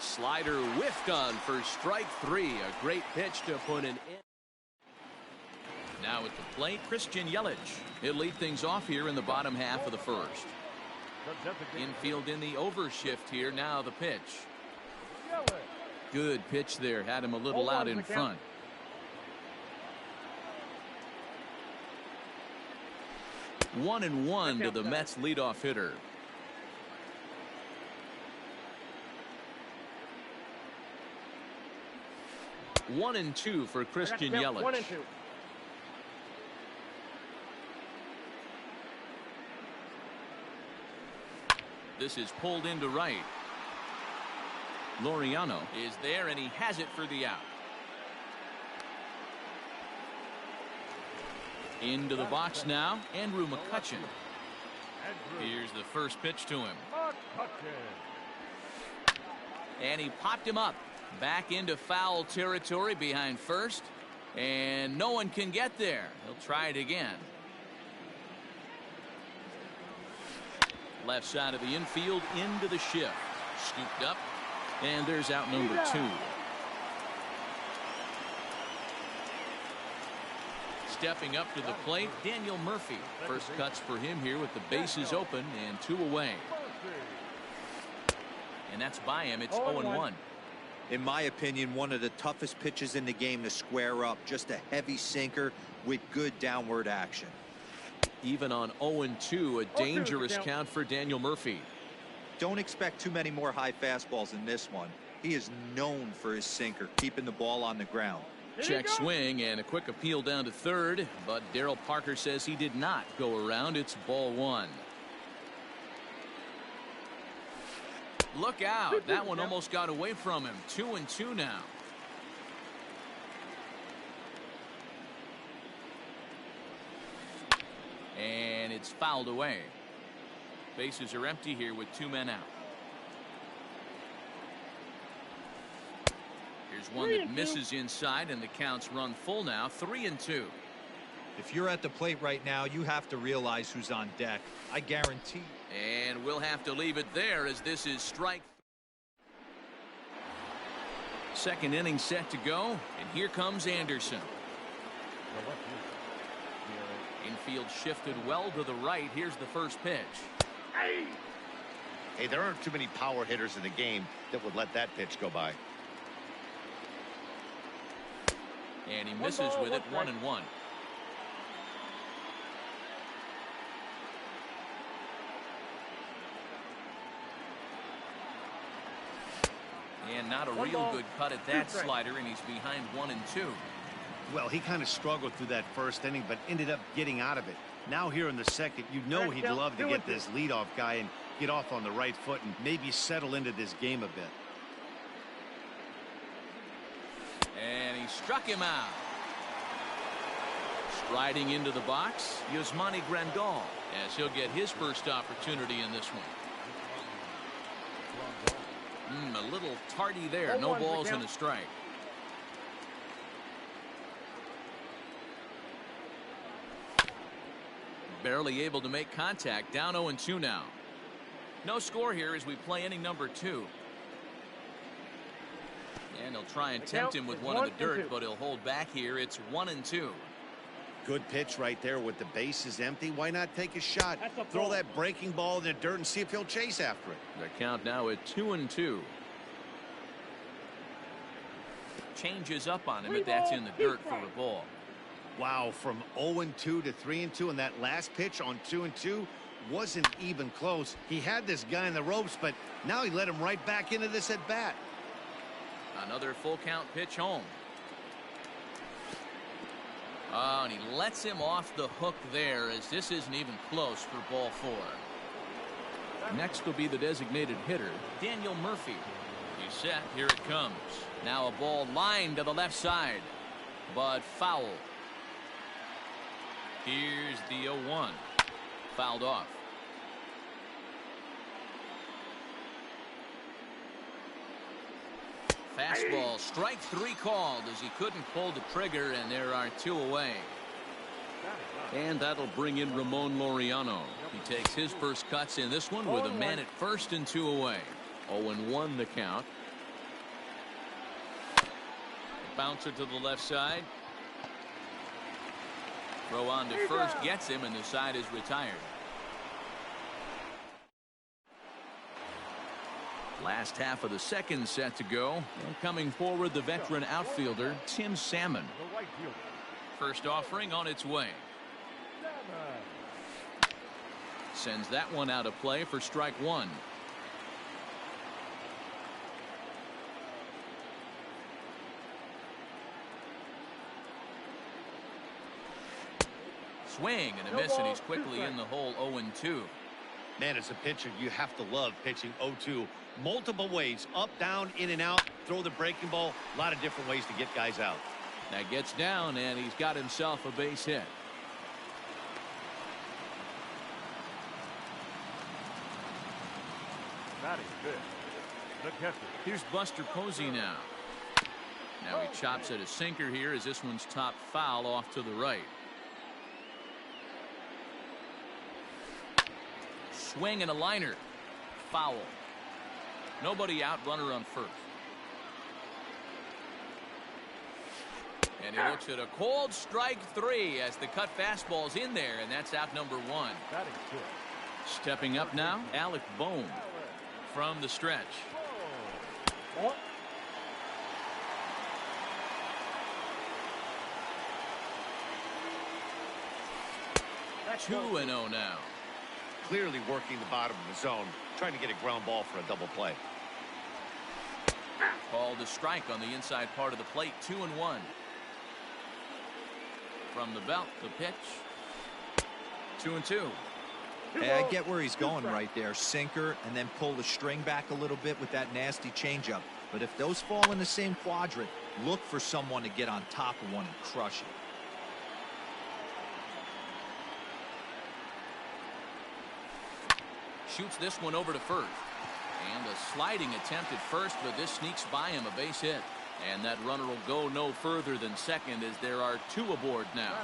Slider whiffed on for strike 3. A great pitch to put an end. Now at the plate, Christian Yelich. He'll lead things off here in the bottom half of the first. Infield in the overshift here. Now the pitch. Good pitch there. Had him a little out in front. One and one to the Mets leadoff hitter. One and two for Christian Yelich. 1-2. This is pulled into right. Laureano is there, and he has it for the out. Into the box now, Andrew McCutchen. Here's the first pitch to him. And he popped him up. Back into foul territory behind first. And no one can get there. He'll try it again. Left side of the infield into the shift. Scooped up. And there's out number 2. Stepping up to the plate, Daniel Murphy. First cuts for him here with the bases open and 2 away. And that's by him. It's 0-1. In my opinion, one of the toughest pitches in the game to square up. Just a heavy sinker with good downward action. Even on 0-2, a dangerous count for Daniel Murphy. Don't expect too many more high fastballs in this one. He is known for his sinker, keeping the ball on the ground. Check swing and a quick appeal down to third, but Darryl Parker says he did not go around. It's ball 1. Look out. That one almost got away from him. 2-2 now. And it's fouled away. Bases are empty here with 2 men out. Here's one that misses inside, and the counts run full now. 3-2. If you're at the plate right now, you have to realize who's on deck. I guarantee. And we'll have to leave it there as this is strike. Second inning set to go, and here comes Anderson. Infield shifted well to the right. Here's the first pitch. Hey, there aren't too many power hitters in the game that would let that pitch go by. And he misses with it. 1-1. And not a real good cut at that slider, and he's behind 1-2. Well, he kind of struggled through that first inning, but ended up getting out of it. Now here in the second, you know he'd love to get this leadoff guy and get off on the right foot and maybe settle into this game a bit. And he struck him out. Striding into the box, Yasmani Grandal, as he'll get his first opportunity in this one. A little tardy there. No balls and a strike. Barely able to make contact. Down 0-2 now. No score here as we play inning number 2. And he'll try and tempt him with one in the dirt, but he'll hold back here. It's 1-2. Good pitch right there with the bases empty. Why not take a shot? Throw that breaking ball in the dirt and see if he'll chase after it. The count now at 2-2. Changes up on him, but that's in the dirt for a ball. Wow, from 0-2 to 3-2, and that last pitch on 2-2 wasn't even close. He had this guy in the ropes, but now he let him right back into this at bat. Another full count pitch home. Oh, and he lets him off the hook there as this isn't even close for ball 4. Next will be the designated hitter, Daniel Murphy. He's set. Here it comes. Now a ball lined to the left side, but foul. Here's the 0-1. Fouled off. Fastball, strike 3 called as he couldn't pull the trigger, and there are 2 away. And that'll bring in Ramon Laureano. He takes his first cuts in this one with a man at first and 2 away. 0-1 the count. Bouncer to the left side. Throw on to first gets him, and the side is retired. Last half of the second set to go. And coming forward, the veteran outfielder, Tim Salmon. The right fielder. First offering on its way. Sends that one out of play for strike one. Swing and a miss, and he's quickly in the hole 0-2. Man, as a pitcher, you have to love pitching 0-2. Multiple ways, up, down, in and out, throw the breaking ball. A lot of different ways to get guys out. That gets down, and he's got himself a base hit. Batting fifth, the catcher. Here's Buster Posey now. Now he chops at a sinker here as this one's top foul off to the right. Swing and a liner. Foul. Nobody out, runner on first. And he looks at a cold strike three as the cut fastball's in there, and that's out number one. Batting sixth. Stepping up now, Alec Bohm from the stretch. 2-0 now. Clearly working the bottom of the zone, trying to get a ground ball for a double play. Called a strike on the inside part of the plate. 2-1. From the belt, the pitch. 2-2. Hey, I get where he's going right there. Sinker, and then pull the string back a little bit with that nasty changeup. But if those fall in the same quadrant, look for someone to get on top of one and crush it. Shoots this one over to first. And a sliding attempt at first, but this sneaks by him, a base hit. And that runner will go no further than second as there are two aboard now.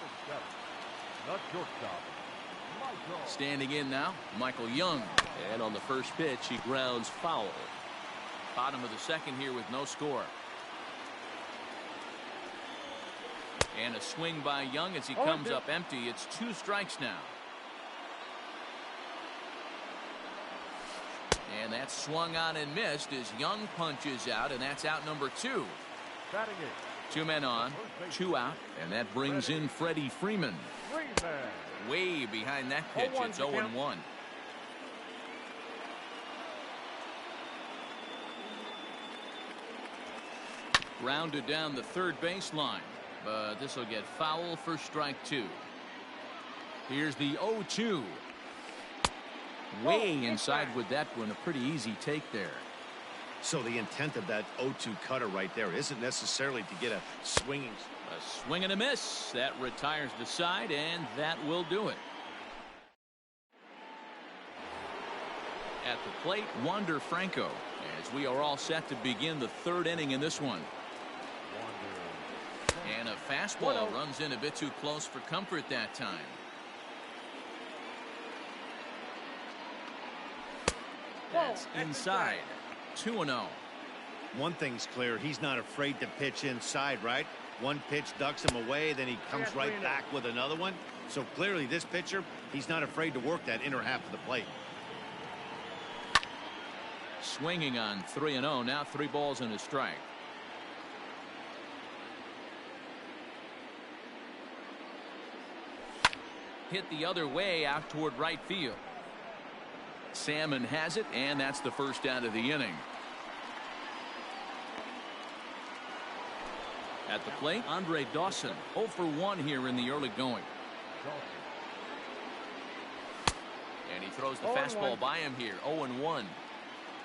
Not shortstop. Standing in now, Michael Young. And on the first pitch, he grounds foul. Bottom of the second here with no score. And a swing by Young as he comes up empty. It's 2 strikes now. And that's swung on and missed as Young punches out, and that's out number 2. Batting eighth. 2 men on, 2 out, and that brings in Freddie Freeman. Way behind that pitch. It's 0-1. Grounded down the third baseline, but this will get foul for strike 2. Here's the 0-2. Way inside with that one. A pretty easy take there. So the intent of that 0-2 cutter right there isn't necessarily to get a swinging. A swing and a miss. That retires the side, and that will do it. At the plate, Wander Franco, as we are all set to begin the 3rd inning in this one. And a fastball runs in a bit too close for comfort that time. That's inside. 2-0. One thing's clear, he's not afraid to pitch inside, right? One pitch ducks him away, then he comes right back with another one. So clearly this pitcher, he's not afraid to work that inner half of the plate. Swinging on 3-0. Now 3 balls and a strike. Hit the other way out toward right field. Salmon has it, and that's the first out of the inning. At the plate, Andre Dawson, 0 for 1 here in the early going. And he throws the fastball by him here. 0-1.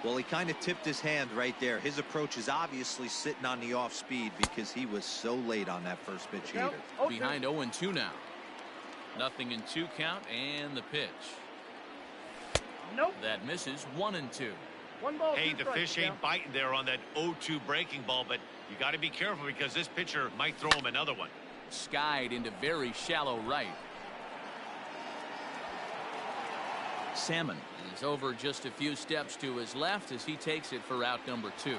Well, he kind of tipped his hand right there. His approach is obviously sitting on the off speed because he was so late on that first pitch either. Behind 0-2 now. Nothing in 2 count, and the pitch. That misses. 1-2. Hey, the fish ain't biting there on that 0-2 breaking ball, but you got to be careful because this pitcher might throw him another one. Skied into very shallow right. Salmon is over just a few steps to his left as he takes it for out number 2.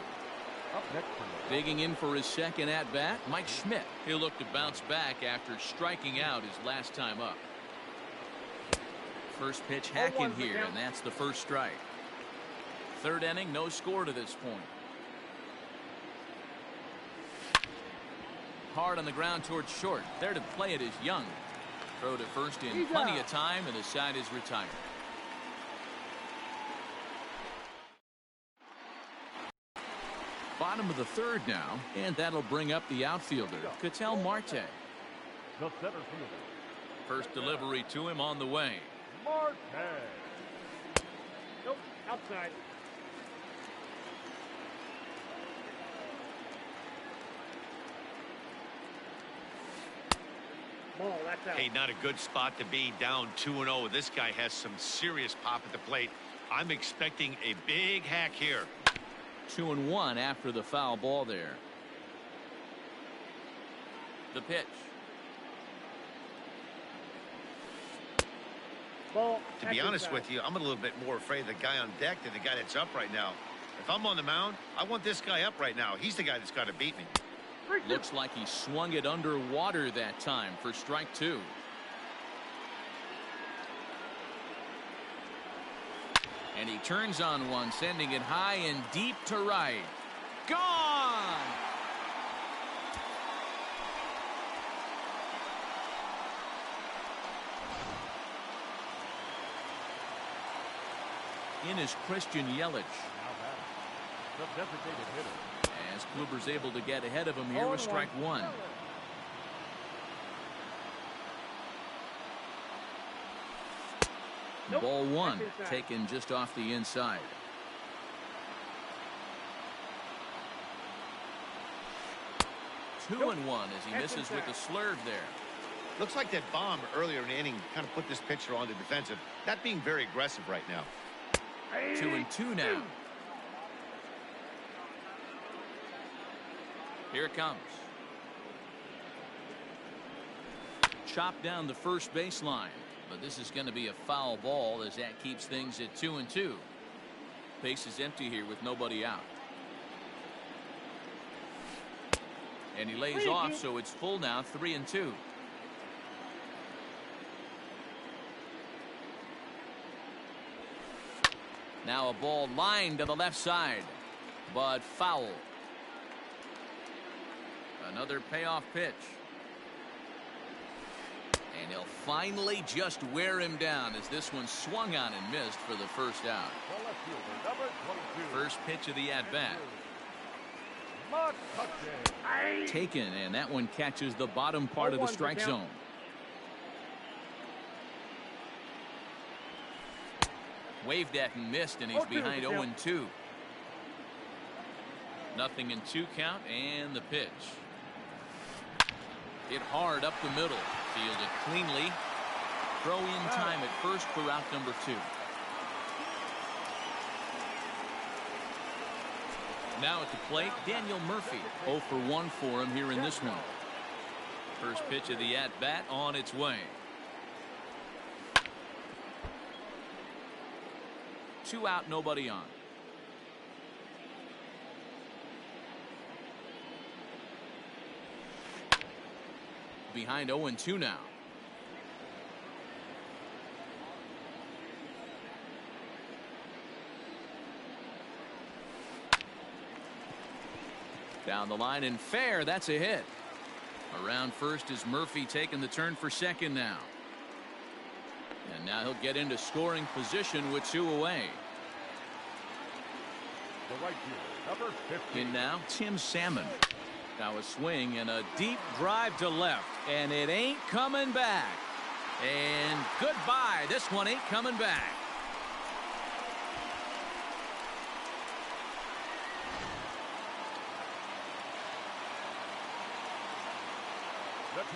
Up next from the Digging in for his second at-bat, Mike Schmidt. He'll look to bounce back after striking out his last time up. First pitch hacking here, and that's the first strike. Third inning, no score to this point. Hard on the ground towards short. There to play it is Young. Throw to first in plenty of time, and the side is retired. Bottom of the third now, and that'll bring up the outfielder, Ketel Marte. the center fielder, First delivery to him on the way. Marte. Nope, outside. Ball, that's out. Hey, not a good spot to be, down 2-0. This guy has some serious pop at the plate. I'm expecting a big hack here. 2-1 after the foul ball there. The pitch. Ball, To be that's honest inside. with you, I'm a little bit more afraid of the guy on deck than the guy that's up right now. If I'm on the mound, I want this guy up right now. He's the guy that's got to beat me. Looks like he swung it underwater that time for strike two. And he turns on one, sending it high and deep to right. Gone! In is Christian Yelich. Now batting, the designated hitter, As Kluber's able to get ahead of him here with strike one. Nope. Ball one, That's inside. taken just off the inside. Two and one as he That's misses with the slurve there. Looks like that bomb earlier in the inning kind of put this pitcher on the defensive. Not being very aggressive right now. 2-2 now. Here it comes. Chopped down the first baseline, but this is going to be a foul ball as that keeps things at 2-2. Base is empty here with nobody out. And he lays off, so it's full now, 3-2. Now a ball lined to the left side, but foul. Another payoff pitch. And he'll finally just wear him down as this one swung on and missed for the first out. the left fielder, number 22. First pitch of the at-bat. McCutcheon. Taken, and that one catches the bottom part of the 0-1 strike count. zone. Waved at and missed, and he's 0-2 behind count. 0-2. Nothing in 2 count, and the pitch. Hit hard up the middle. Fielded cleanly. Throw in time at first for out number 2. Now at the plate, Daniel Murphy. 0 for 1 for him here in this one. First pitch of the at-bat on its way. 2 out, nobody on. Behind 0-2 now. Down the line and fair. That's a hit. Around first is Murphy taking the turn for second now. And now he'll get into scoring position with 2 away. The right fielder, number 50. In now, Tim Salmon. Now a swing and a deep drive to left. And it ain't coming back. And goodbye. This one ain't coming back.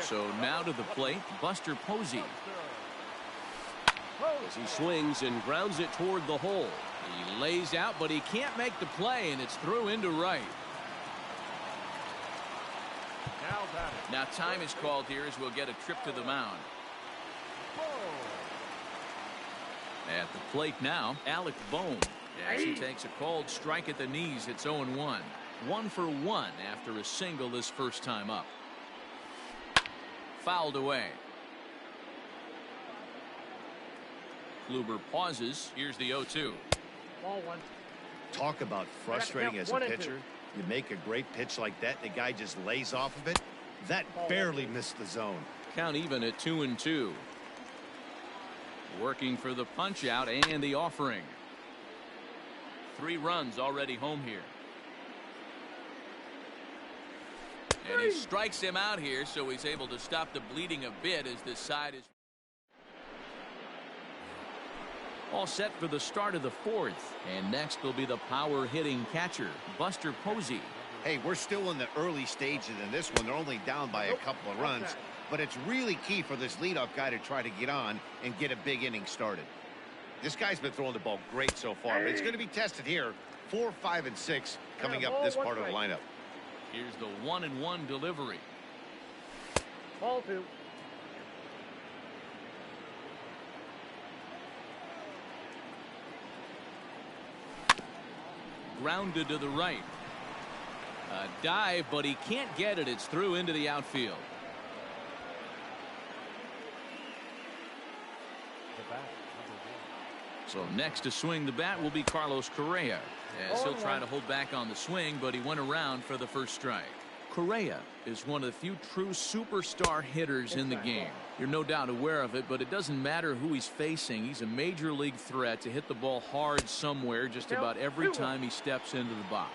So now to the plate, Buster Posey. As he swings and grounds it toward the hole. He lays out, but he can't make the play, and it's through into right. Now batting. Now time is called here as we'll get a trip to the mound. At the plate now, Alec Bohm. As he takes a called strike at the knees, it's 0-1. 1 for 1 after a single his first time up. Fouled away. Kluber pauses. Here's the 0-2. Ball 1. Talk about frustrating as a pitcher. You make a great pitch like that, and the guy just lays off of it. That barely missed the zone. Count even at 2-2. Working for the punch out and the offering. 3 runs already home here. And he strikes him out here, so he's able to stop the bleeding a bit as this side is all set for the start of the 4th. And next will be the power hitting catcher, Buster Posey. Hey, we're still in the early stages in this one. They're only down by a couple of runs, but it's really key for this leadoff guy to try to get on and get a big inning started. This guy's been throwing the ball great so far, but it's going to be tested here. 4, 5, and 6 coming up this part of the lineup. Here's the 1-1 delivery. Ball 2. Grounded to the right. A dive, but he can't get it. It's through into the outfield. So next to swing the bat will be Carlos Correa, as he'll try to hold back on the swing, but he went around for the first strike. Correa is one of the few true superstar hitters in the game. You're no doubt aware of it, but it doesn't matter who he's facing. He's a major league threat to hit the ball hard somewhere just about every time he steps into the box.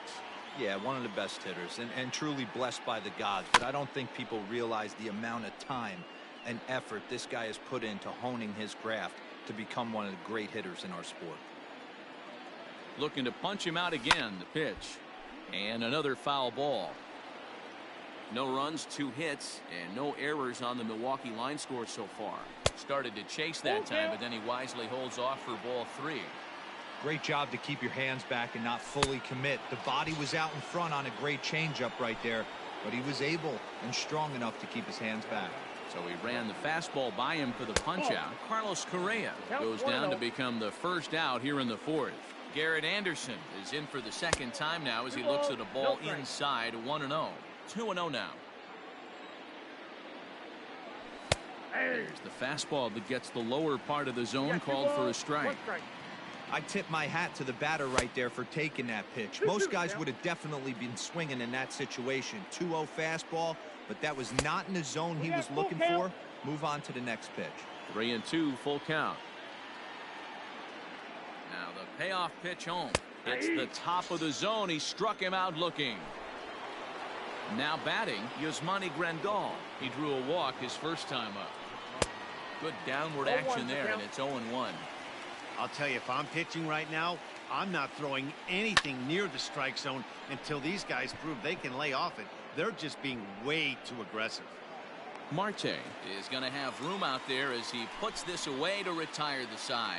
Yeah, one of the best hitters and truly blessed by the gods, but I don't think people realize the amount of time and effort this guy has put into honing his craft to become one of the great hitters in our sport. Looking to punch him out again. The pitch. And another foul ball. No runs, 2 hits, and no errors on the Milwaukee line score so far. Started to chase that time, but then he wisely holds off for ball 3. Great job to keep your hands back and not fully commit. The body was out in front on a great changeup right there, but he was able and strong enough to keep his hands back. So he ran the fastball by him for the punch out. Carlos Correa goes down to become the first out here in the 4th. Garrett Anderson is in for the second time now as he looks at a ball inside. 1-0. 2-0 now. There's the fastball that gets the lower part of the zone, called for a strike. I tip my hat to the batter right there for taking that pitch. Most guys would have definitely been swinging in that situation. 2-0 fastball, but that was not in the zone he was looking for. Move on to the next pitch. 3-2, full count. Now the payoff pitch home. It's the top of the zone. He struck him out looking. Now batting, Yasmani Grandal. He drew a walk his first time up. Good downward action there, and it's 0-1. I'll tell you, if I'm pitching right now, I'm not throwing anything near the strike zone until these guys prove they can lay off it. They're just being way too aggressive. Marte is going to have room out there as he puts this away to retire the side.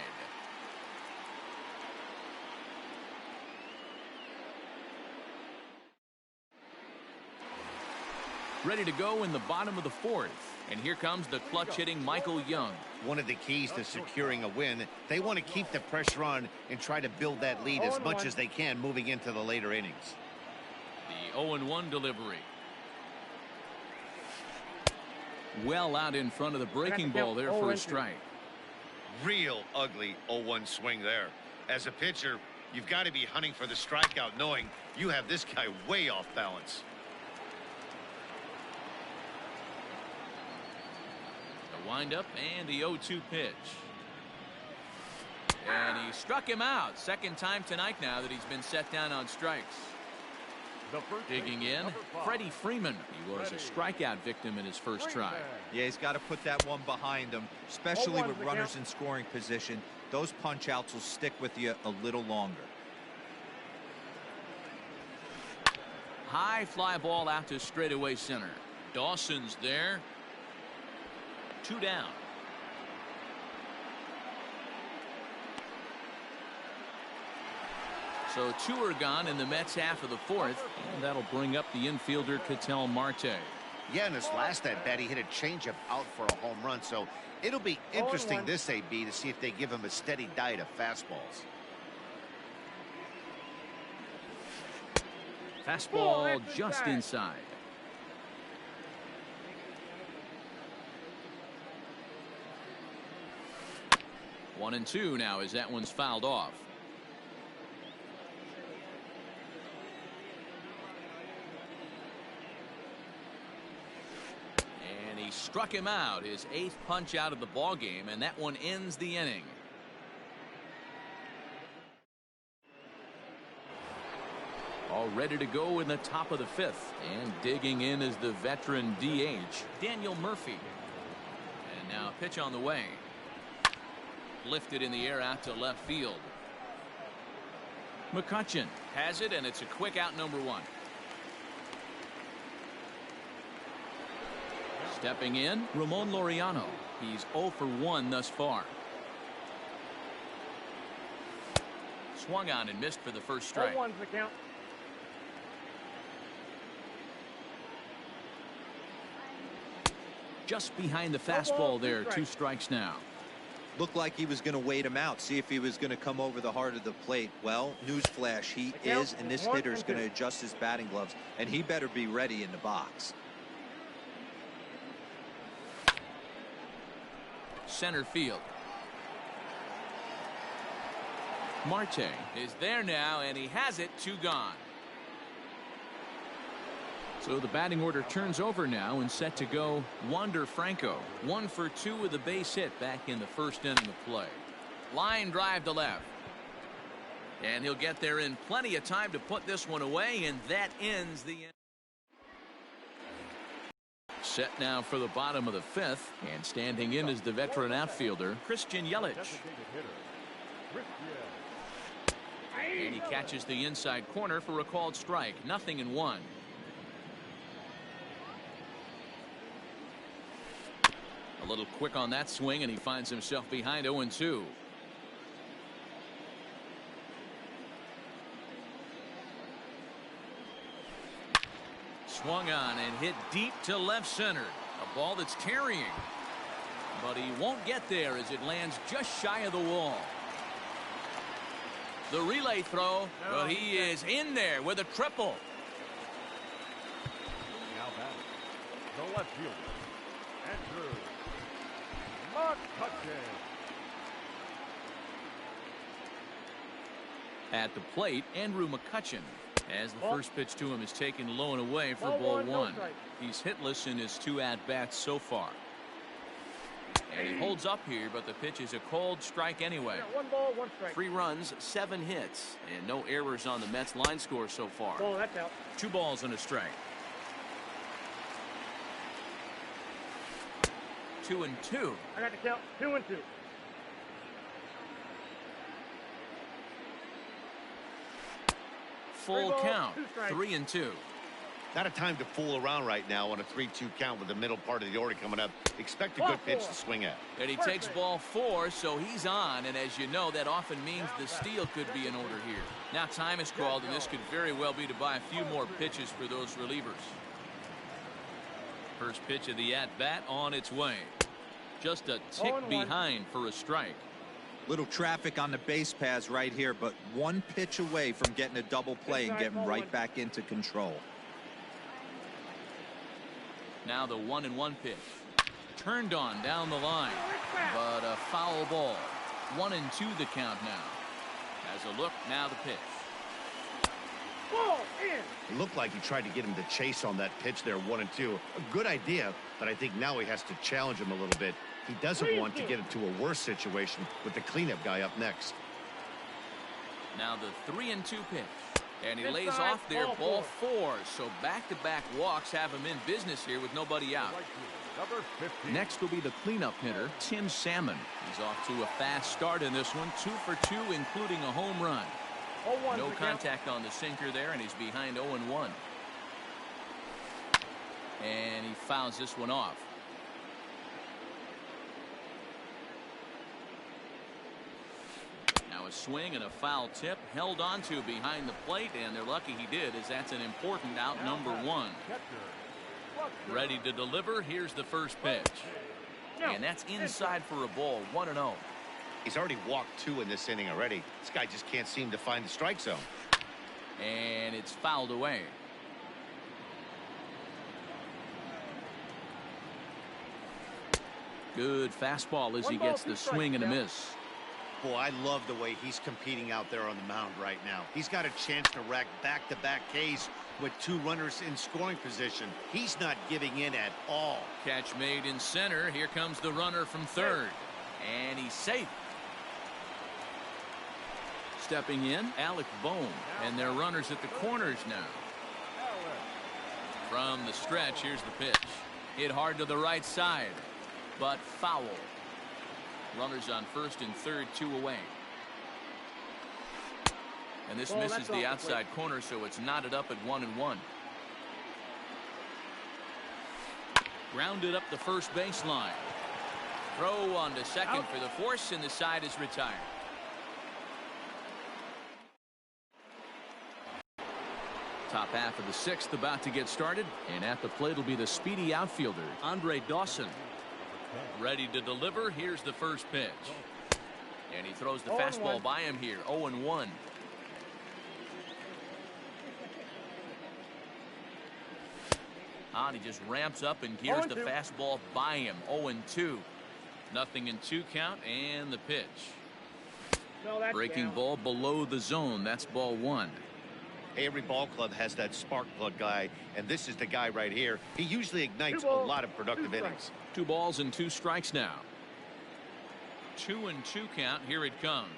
Ready to go in the bottom of the 4th. And here comes the clutch hitting Michael Young. One of the keys to securing a win, they want to keep the pressure on and try to build that lead as much as they can moving into the later innings. The 0-1 delivery. Well out in front of the breaking ball there for a strike. Real ugly 0-1 swing there. As a pitcher, you've got to be hunting for the strikeout, knowing you have this guy way off balance. Wind up and the 0-2 pitch. And he struck him out. Second time tonight now that he's been set down on strikes. Digging in, Freddie Freeman. He was a strikeout victim in his first try. Yeah, he's got to put that one behind him, especially with runners in scoring position. Those punch outs will stick with you a little longer. High fly ball out to straightaway center. Dawson's there. 2 down. So 2 are gone in the Mets half of the 4th, and that'll bring up the infielder Ketel Marte. Yeah, in his last at bat, he hit a changeup out for a home run, so it'll be interesting this AB to see if they give him a steady diet of fastballs. Fastball just inside. One and two now as that one's fouled off. And he struck him out, his 8th punch out of the ball game, and that one ends the inning. All ready to go in the top of the 5th, and digging in is the veteran DH Daniel Murphy. And now a pitch on the way. Lifted in the air out to left field. McCutchen has it, and it's a quick out, number 1. Stepping in, Ramon Laureano. He's 0 for 1 thus far. Swung on and missed for the first strike. 0-1's the count. Just behind the fastball there. 2 strikes now. Looked like he was going to wait him out, see if he was going to come over the heart of the plate. Well, newsflash, he is, and this hitter's going to adjust his batting gloves, and he better be ready in the box. Center field. Marte is there now, and he has it. 2 gone. So the batting order turns over now and set to go Wander Franco. 1 for 2 with a base hit back in the first inning of play. Line drive to left. And he'll get there in plenty of time to put this one away, and that ends the inning. Set now for the bottom of the 5th, and standing in is the veteran outfielder Christian Yelich. And he catches the inside corner for a called strike. 0-1. A little quick on that swing, and he finds himself behind 0-2. Swung on and hit deep to left center. A ball that's carrying. But he won't get there as it lands just shy of the wall. The relay throw, well, he is in there with a triple. Now batting, the left fielder, Andrew McCutchen. At the plate, Andrew McCutchen, as the first pitch to him is taken low and away for ball 1. He's hitless in his 2 at-bats so far. And he holds up here, but the pitch is a called strike anyway. 1 ball, 1 strike. 3 runs, 7 hits, and no errors on the Mets line score so far. Oh, that's out. 2 balls and a strike. 2-2. I got the count. 2-2. Full count. 3-2. Not a time to fool around right now on a 3-2 count with the middle part of the order coming up. Expect a good pitch to swing at. And he takes ball 4, so he's on, and as you know, that often means the steal could be in order here. Now time is called, and this could very well be to buy a few more pitches for those relievers. First pitch of the at-bat on its way. Just a tick behind for a strike. Little traffic on the base paths right here, but 1 pitch away from getting a double play and getting right back into control. Now the 1-1 pitch. Turned on down the line, but a foul ball. 1-2 the count now. As a look, now the pitch. Ball in. It looked like he tried to get him to chase on that pitch there, 1-2. A good idea, but I think now he has to challenge him a little bit. He doesn't want to get into a worse situation with the cleanup guy up next. Now the 3-2 pitch. And he lays off there, ball 4. So back-to-back walks have him in business here with nobody out. Number 15. Next will be the cleanup hitter, Tim Salmon. He's off to a fast start in this one, 2 for 2, including a home run. No contact on the sinker there, and he's behind 0-1. And he fouls this one off. Now a swing and a foul tip held onto behind the plate, and they're lucky he did, as that's an important out, number 1. Ready to deliver. Here's the first pitch. And that's inside for a ball, 1-0. He's already walked 2 in this inning already. This guy just can't seem to find the strike zone. And it's fouled away. Good fastball as he gets the swing and a miss. Boy, I love the way he's competing out there on the mound right now. He's got a chance to rack back-to-back Ks with 2 runners in scoring position. He's not giving in at all. Catch made in center. Here comes the runner from third. And he's safe. Stepping in, Alec Bohm. And their runners at the corners now. From the stretch, here's the pitch. Hit hard to the right side, but foul. Runners on first and third, 2 away. And this misses the outside corner, so it's knotted up at 1-1. Grounded up the first baseline. Throw on to second for the force, and the side is retired. Top half of the 6th about to get started, and at the plate will be the speedy outfielder Andre Dawson. Ready to deliver. Here's the first pitch, and he throws the fastball by him here. 0-1. And he just ramps up and gears the fastball by him. 0-2. Nothing in 2 count, and the pitch. Breaking ball below the zone. That's ball 1. Every ball club has that spark plug guy, and this is the guy right here. He usually ignites a lot of productive innings. 2 balls and 2 strikes now. 2-2 count. Here it comes.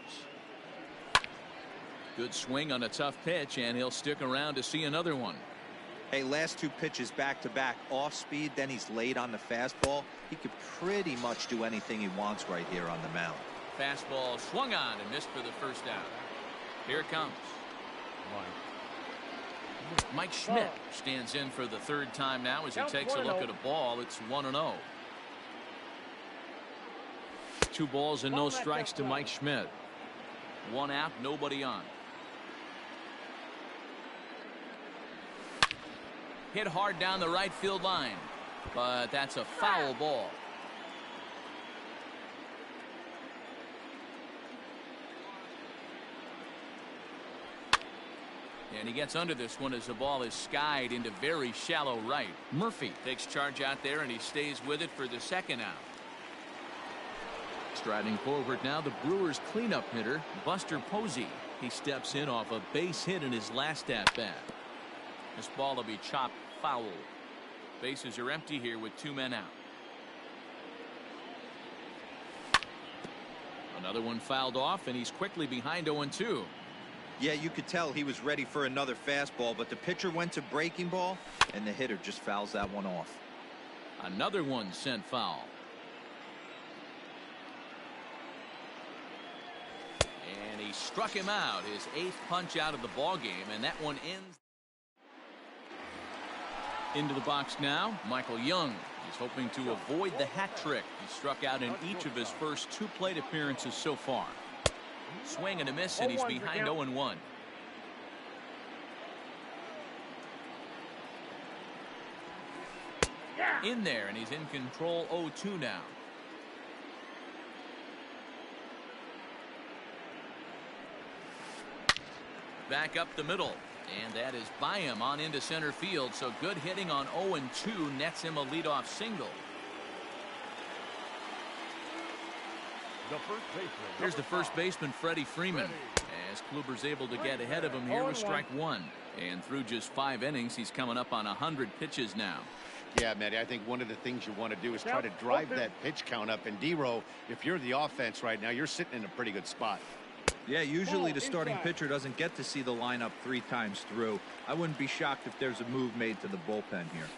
Good swing on a tough pitch, and he'll stick around to see another one. Hey, last 2 pitches back-to-back off speed, then he's late on the fastball. He could pretty much do anything he wants right here on the mound. Fastball swung on and missed for the first out. Here it comes. Mike Schmidt stands in for the 3rd time now as he takes a look at a ball. It's 1-0. 2 balls and no strikes to Mike Schmidt. 1 out, nobody on. Hit hard down the right field line, but that's a foul ball. And he gets under this one as the ball is skied into very shallow right. Murphy takes charge out there, and he stays with it for the 2nd out. Striding forward now, the Brewers cleanup hitter, Buster Posey. He steps in off a base hit in his last at-bat. This ball will be chopped foul. Bases are empty here with 2 men out. Another one fouled off, and he's quickly behind 0-2. Yeah, you could tell he was ready for another fastball, but the pitcher went to breaking ball, and the hitter just fouls that one off. Another one sent foul. And he struck him out, his 8th punch out of the ball game, and that one ends. Into the box now, Michael Young. He's hoping to avoid the hat trick. He struck out in each of his first 2 plate appearances so far. Swing and a miss, and he's behind 0-1. In there, and he's in control. 0-2 now. Back up the middle, and that is by him on into center field. So good hitting on 0-2 nets him a leadoff single. Here's the first baseman, Freddie Freeman, as Kluber's able to get ahead of him here with strike 1. And through just 5 innings, he's coming up on 100 pitches now. Yeah, Matty, I think one of the things you want to do is try to drive that pitch count up. And D-Row, if you're the offense right now, you're sitting in a pretty good spot. Yeah, usually the starting pitcher doesn't get to see the lineup 3 times through. I wouldn't be shocked if there's a move made to the bullpen here.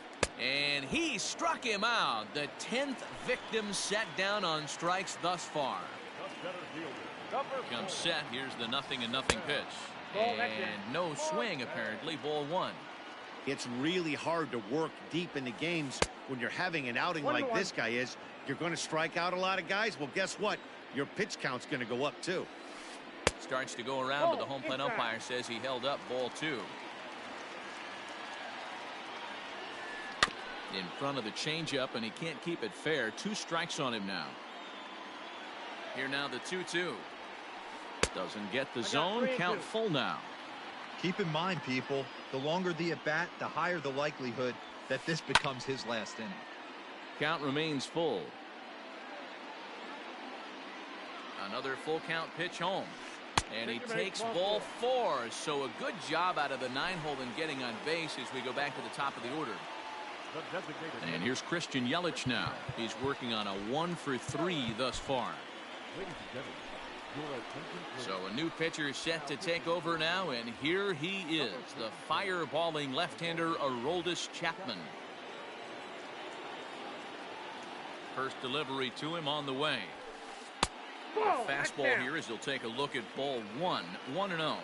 And he struck him out. The 10th victim set down on strikes thus far. Comes set. Here's the 0-0 pitch. And no swing, apparently. Ball 1. It's really hard to work deep in the games when you're having an outing like this guy is. You're going to strike out a lot of guys. Well, guess what? Your pitch count's going to go up, too. Starts to go around, but the home plate umpire says he held up. Ball 2. In front of the changeup, and he can't keep it fair. 2 strikes on him now. Here now the 2-2. Doesn't get the zone. Count full now. Keep in mind, people, the longer the at-bat, the higher the likelihood that this becomes his last inning. Count remains full. Another full count pitch home. And he takes ball 4. So a good job out of the 9-hole in getting on base as we go back to the top of the order. And here's Christian Yelich now. He's working on a 1 for 3 thus far. So a new pitcher set to take over now, and here he is, the fireballing left-hander Aroldis Chapman. First delivery to him on the way. A fastball here as he'll take a look at ball 1, 1-0.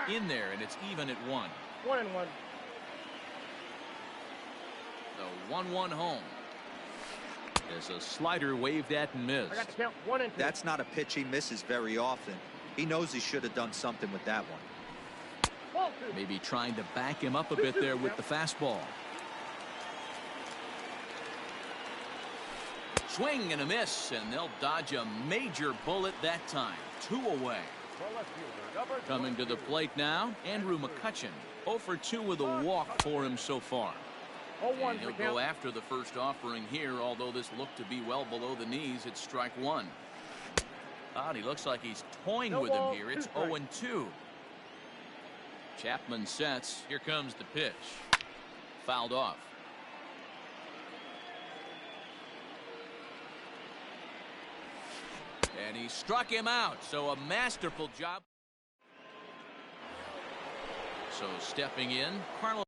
In there, and it's even at 1. 1-1. The 1-1 home. As a slider waved at and missed. I got to count 1 and 2. That's not a pitch he misses very often. He knows he should have done something with that one. Ball 2. Maybe trying to back him up a bit there with the fastball. Swing and a miss, and they'll dodge a major bullet that time. 2 away. Coming to the plate now, Andrew McCutchen. 0 for 2 with a walk for him so far. And he'll go after the first offering here, although this looked to be well below the knees. It's strike 1. And he looks like he's toying with him here. It's 0-2. Chapman sets. Here comes the pitch. Fouled off. And he struck him out. So a masterful job. So stepping in, Carlos.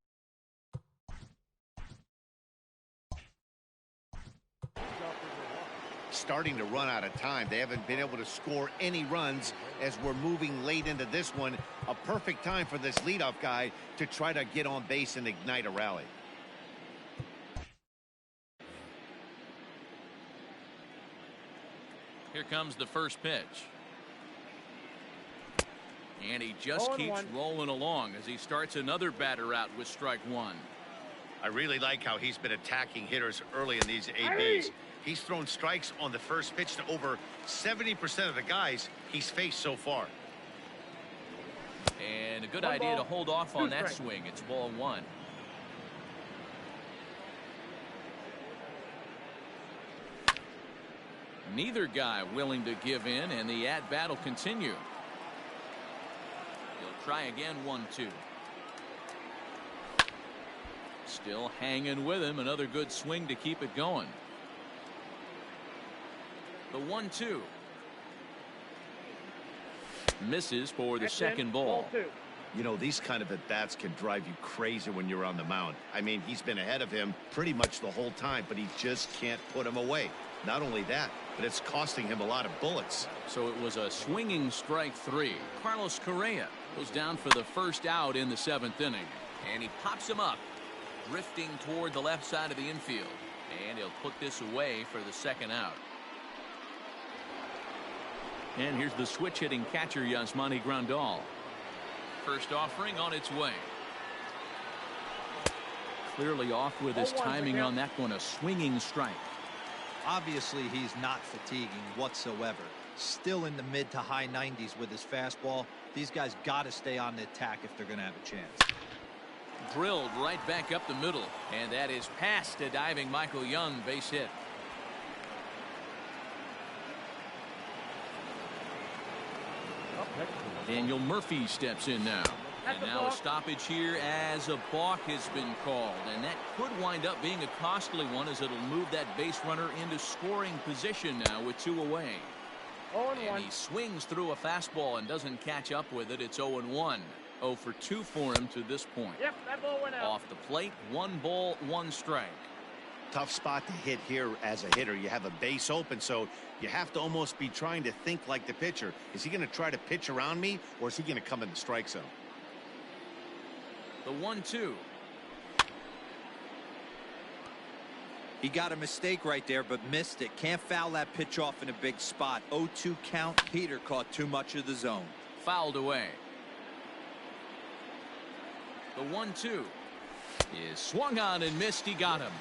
Starting to run out of time. They haven't been able to score any runs as we're moving late into this one. A perfect time for this leadoff guy to try to get on base and ignite a rally. Here comes the first pitch. And he just keeps rolling along as he starts another batter out with strike 1. I really like how he's been attacking hitters early in these ABs. He's thrown strikes on the first pitch to over 70% of the guys he's faced so far. And a good idea to hold off on that swing. It's ball 1. Neither guy willing to give in, and the at-bat will continue. He'll try again, 1-2. Still hanging with him. Another good swing to keep it going. The 1-2. Misses for the second ball. You know, these kind of at-bats can drive you crazy when you're on the mound. I mean, he's been ahead of him pretty much the whole time, but he just can't put him away. Not only that, but it's costing him a lot of bullets. So it was a swinging strike 3. Carlos Correa goes down for the first out in the 7th inning. And he pops him up, drifting toward the left side of the infield. And he'll put this away for the second out. And here's the switch hitting catcher, Yasmani Grandal. First offering on its way. Clearly off with his timing on that one. A swinging strike. Obviously, he's not fatiguing whatsoever. Still in the mid to high 90s with his fastball. These guys got to stay on the attack if they're going to have a chance. Drilled right back up the middle. And that is past a diving Michael Young, base hit. Daniel Murphy steps in now. And now a stoppage here as a balk has been called. And that could wind up being a costly one as it'll move that base runner into scoring position now with 2 away. And he swings through a fastball and doesn't catch up with it. It's 0-1. 0 for 2 for him to this point. Yep, that ball went out. Off the plate, 1 ball, 1 strike. Tough spot to hit here as a hitter. You have a base open, so you have to almost be trying to think like the pitcher. Is he going to try to pitch around me, or is he going to come in the strike zone? The 1-2. He got a mistake right there, but missed it. Can't foul that pitch off in a big spot. 0-2 count. Peter caught too much of the zone. Fouled away. The 1-2 is swung on and missed. He got him.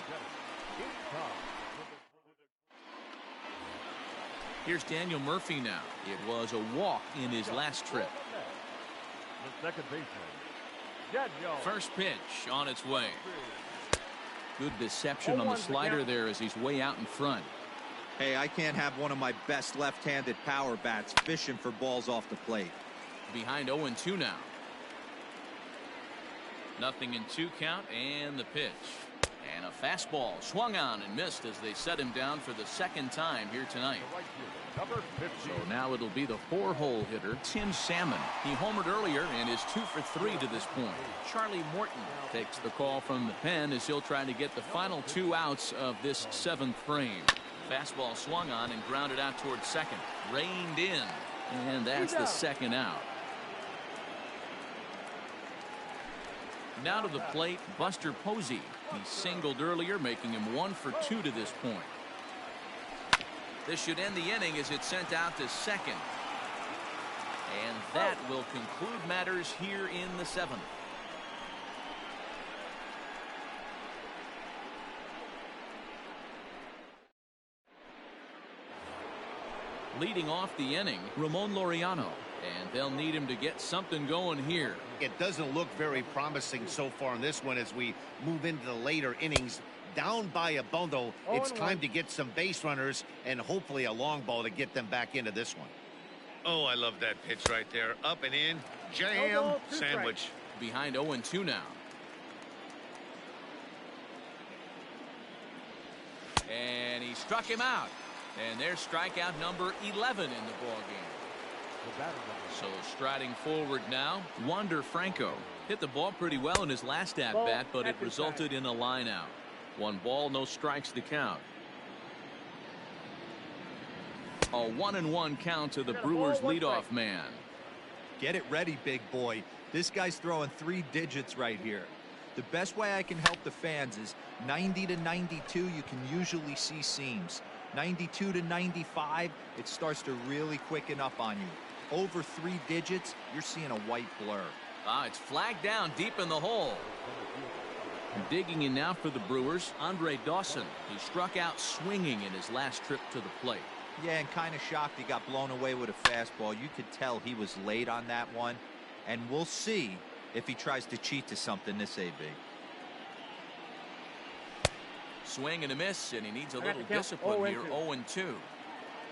Here's Daniel Murphy now. It was a walk in his last trip. The second baseman, Daniel. First pitch on its way. Good deception on the slider there as he's way out in front. Hey, I can't have one of my best left-handed power bats fishing for balls off the plate. Behind 0-2 now. 0-2 count, and the pitch. And a fastball swung on and missed as they set him down for the second time here tonight. So now it'll be the 4-hole hitter, Tim Salmon. He homered earlier and is 2 for 3 to this point. Charlie Morton takes the call from the pen as he'll try to get the final 2 outs of this 7th frame. Fastball swung on and grounded out towards second. Reined in, and that's the second out. Now to the plate, Buster Posey. He singled earlier, making him 1 for 2 to this point. This should end the inning as it's sent out to second. And that will conclude matters here in the 7th. Leading off the inning, Ramon Laureano. And they'll need him to get something going here. It doesn't look very promising so far in this one as we move into the later innings. Down by a bundle, it's time to get some base runners and hopefully a long ball to get them back into this one. Oh, I love that pitch right there. Up and in. Jam. Sandwich. Behind 0-2 now. And he struck him out. And there's strikeout number 11 in the ballgame. So striding forward now, Wander Franco. Hit the ball pretty well in his last at-bat, but it resulted in a line out. 1 ball, no strikes to count. A 1-1 count to the Brewers leadoff man. Get it ready, big boy. This guy's throwing 3 digits right here. The best way I can help the fans is 90 to 92, you can usually see seams. 92 to 95, it starts to really quicken up on you. Over 3 digits, you're seeing a white blur. It's flagged down deep in the hole. Digging in now for the Brewers, Andre Dawson. He struck out swinging in his last trip to the plate. Yeah, and kind of shocked he got blown away with a fastball. You could tell he was late on that one. And we'll see if he tries to cheat to something this AB. Swing and a miss, and he needs a little discipline here. 0-2.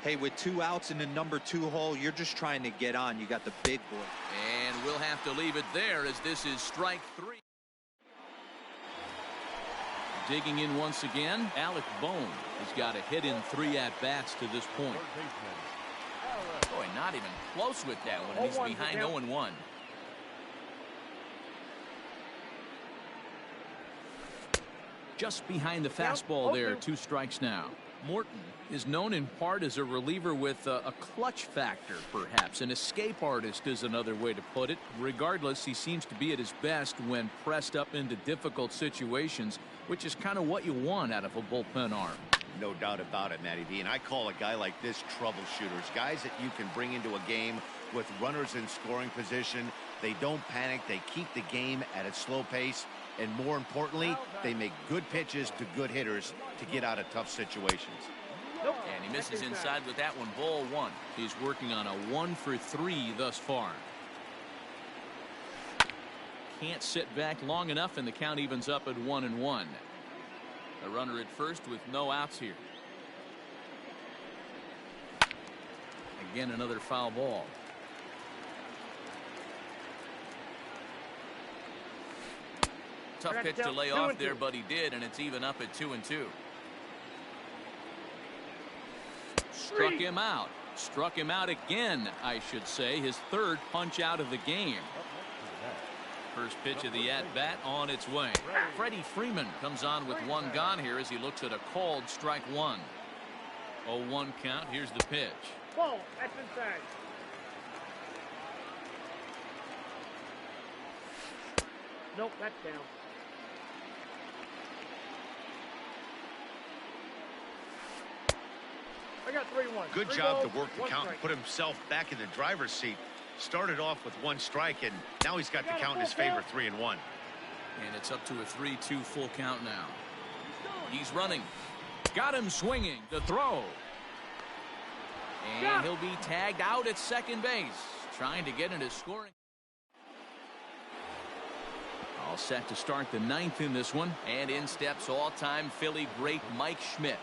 Hey, with 2 outs in the number 2 hole, you're just trying to get on. You got the big boy. And we'll have to leave it there as this is strike 3. Digging in once again, Alec Bohm has got a hit in 3 at-bats to this point. Boy, not even close with that one. He's behind 0-1. Just behind the fastball there, 2 strikes now. Morton is known in part as a reliever with a clutch factor, perhaps. An escape artist is another way to put it. Regardless, he seems to be at his best when pressed up into difficult situations, which is kind of what you want out of a bullpen arm. No doubt about it, Matty V. And I call a guy like this troubleshooters. Guys that you can bring into a game with runners in scoring position. They don't panic. They keep the game at a slow pace. And more importantly, they make good pitches to good hitters to get out of tough situations. And he misses inside with that one. Ball 1. He's working on a 1 for 3 thus far. Can't sit back long enough, and the count evens up at 1-1. A runner at first with no outs here. Again, another foul ball. Tough pitch to lay off there, but he did, and it's even up at 2-2. Struck him out. Struck him out again, I should say. His 3rd punch out of the game. First pitch of the at-bat on its way. Freddie Freeman comes on with 1 gone here as he looks at a called strike 1. 0-1 count. Here's the pitch. Ball, that's inside. Nope, that's down. I got 3-1. Good job to work the count and put himself back in the driver's seat. Started off with 1 strike, and now he's got the count in his favor, 3-1. And it's up to a 3-2 full count now. He's running. Got him swinging. The throw. And he'll be tagged out at second base. Trying to get into scoring. All set to start the ninth in this one, and in steps all-time Philly great Mike Schmidt.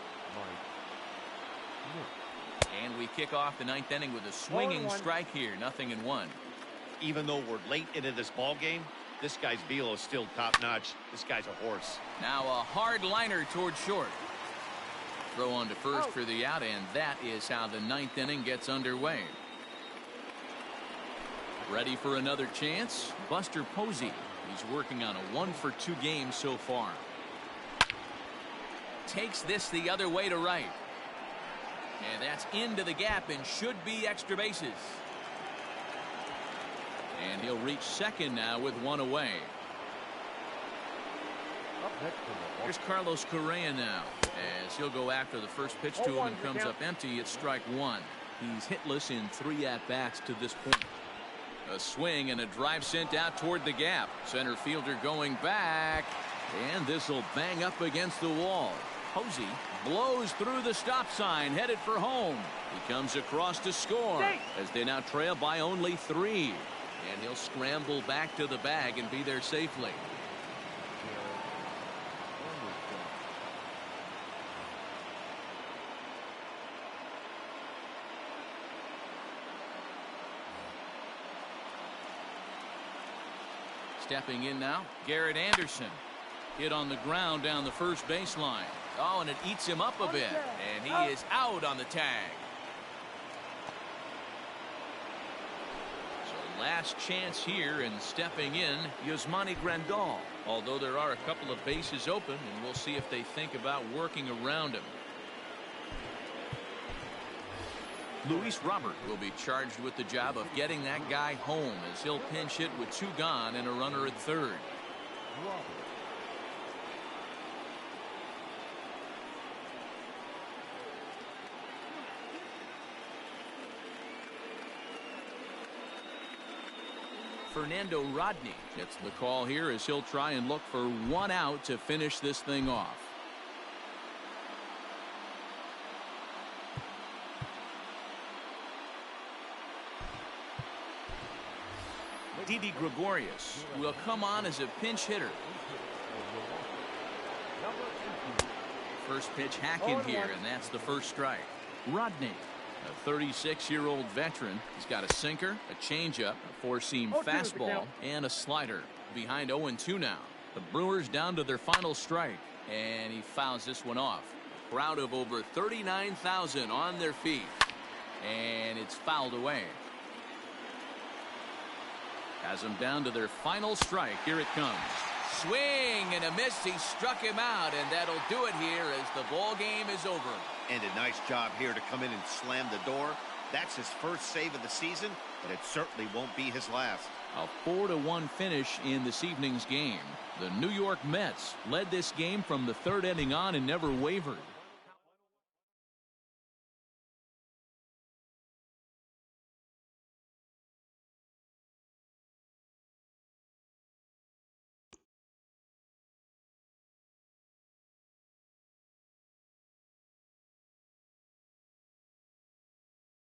And we kick off the ninth inning with a swinging strike here, 0-1. Even though we're late into this ball game, this guy's velo is still top-notch. This guy's a horse. Now a hard liner toward short. Throw on to first for the out, and that is how the ninth inning gets underway. Ready for another chance? Buster Posey. He's working on a 1-for-2 game so far. Takes this the other way to right. And that's into the gap and should be extra bases. And he'll reach second now with one away. Here's Carlos Correa now, as he'll go after the first pitch to him and comes up empty. It's strike one. He's hitless in 3 at-bats to this point. A swing and a drive sent out toward the gap. Center fielder going back, and this will bang up against the wall. Posey blows through the stop sign, headed for home. He comes across to score as they now trail by only 3. And he'll scramble back to the bag and be there safely. Stepping in now, Garrett Anderson. Hit on the ground down the first baseline. Oh, and it eats him up a bit. And he is out on the tag. So last chance here, and stepping in, Yasmani Grandal. Although there are a couple of bases open, and we'll see if they think about working around him. Luis Robert will be charged with the job of getting that guy home, as he'll pinch hit with 2 gone and a runner at third. Fernando Rodney gets the call here, as he'll try and look for 1 out to finish this thing off. Didi Gregorius will come on as a pinch hitter. First pitch hack in here, and that's the first strike. Rodney, a 36-year-old veteran. He's got a sinker, a changeup, a 4-seam fastball, and a slider. Behind 0-2 now. The Brewers down to their final strike, and he fouls this one off. A crowd of over 39,000 on their feet, and it's fouled away. Has them down to their final strike. Here it comes. Swing and a miss. He struck him out, and that'll do it here as the ball game is over. And a nice job here to come in and slam the door. That's his first save of the season, but it certainly won't be his last. A 4-1 finish in this evening's game. The New York Mets led this game from the 3rd inning on and never wavered.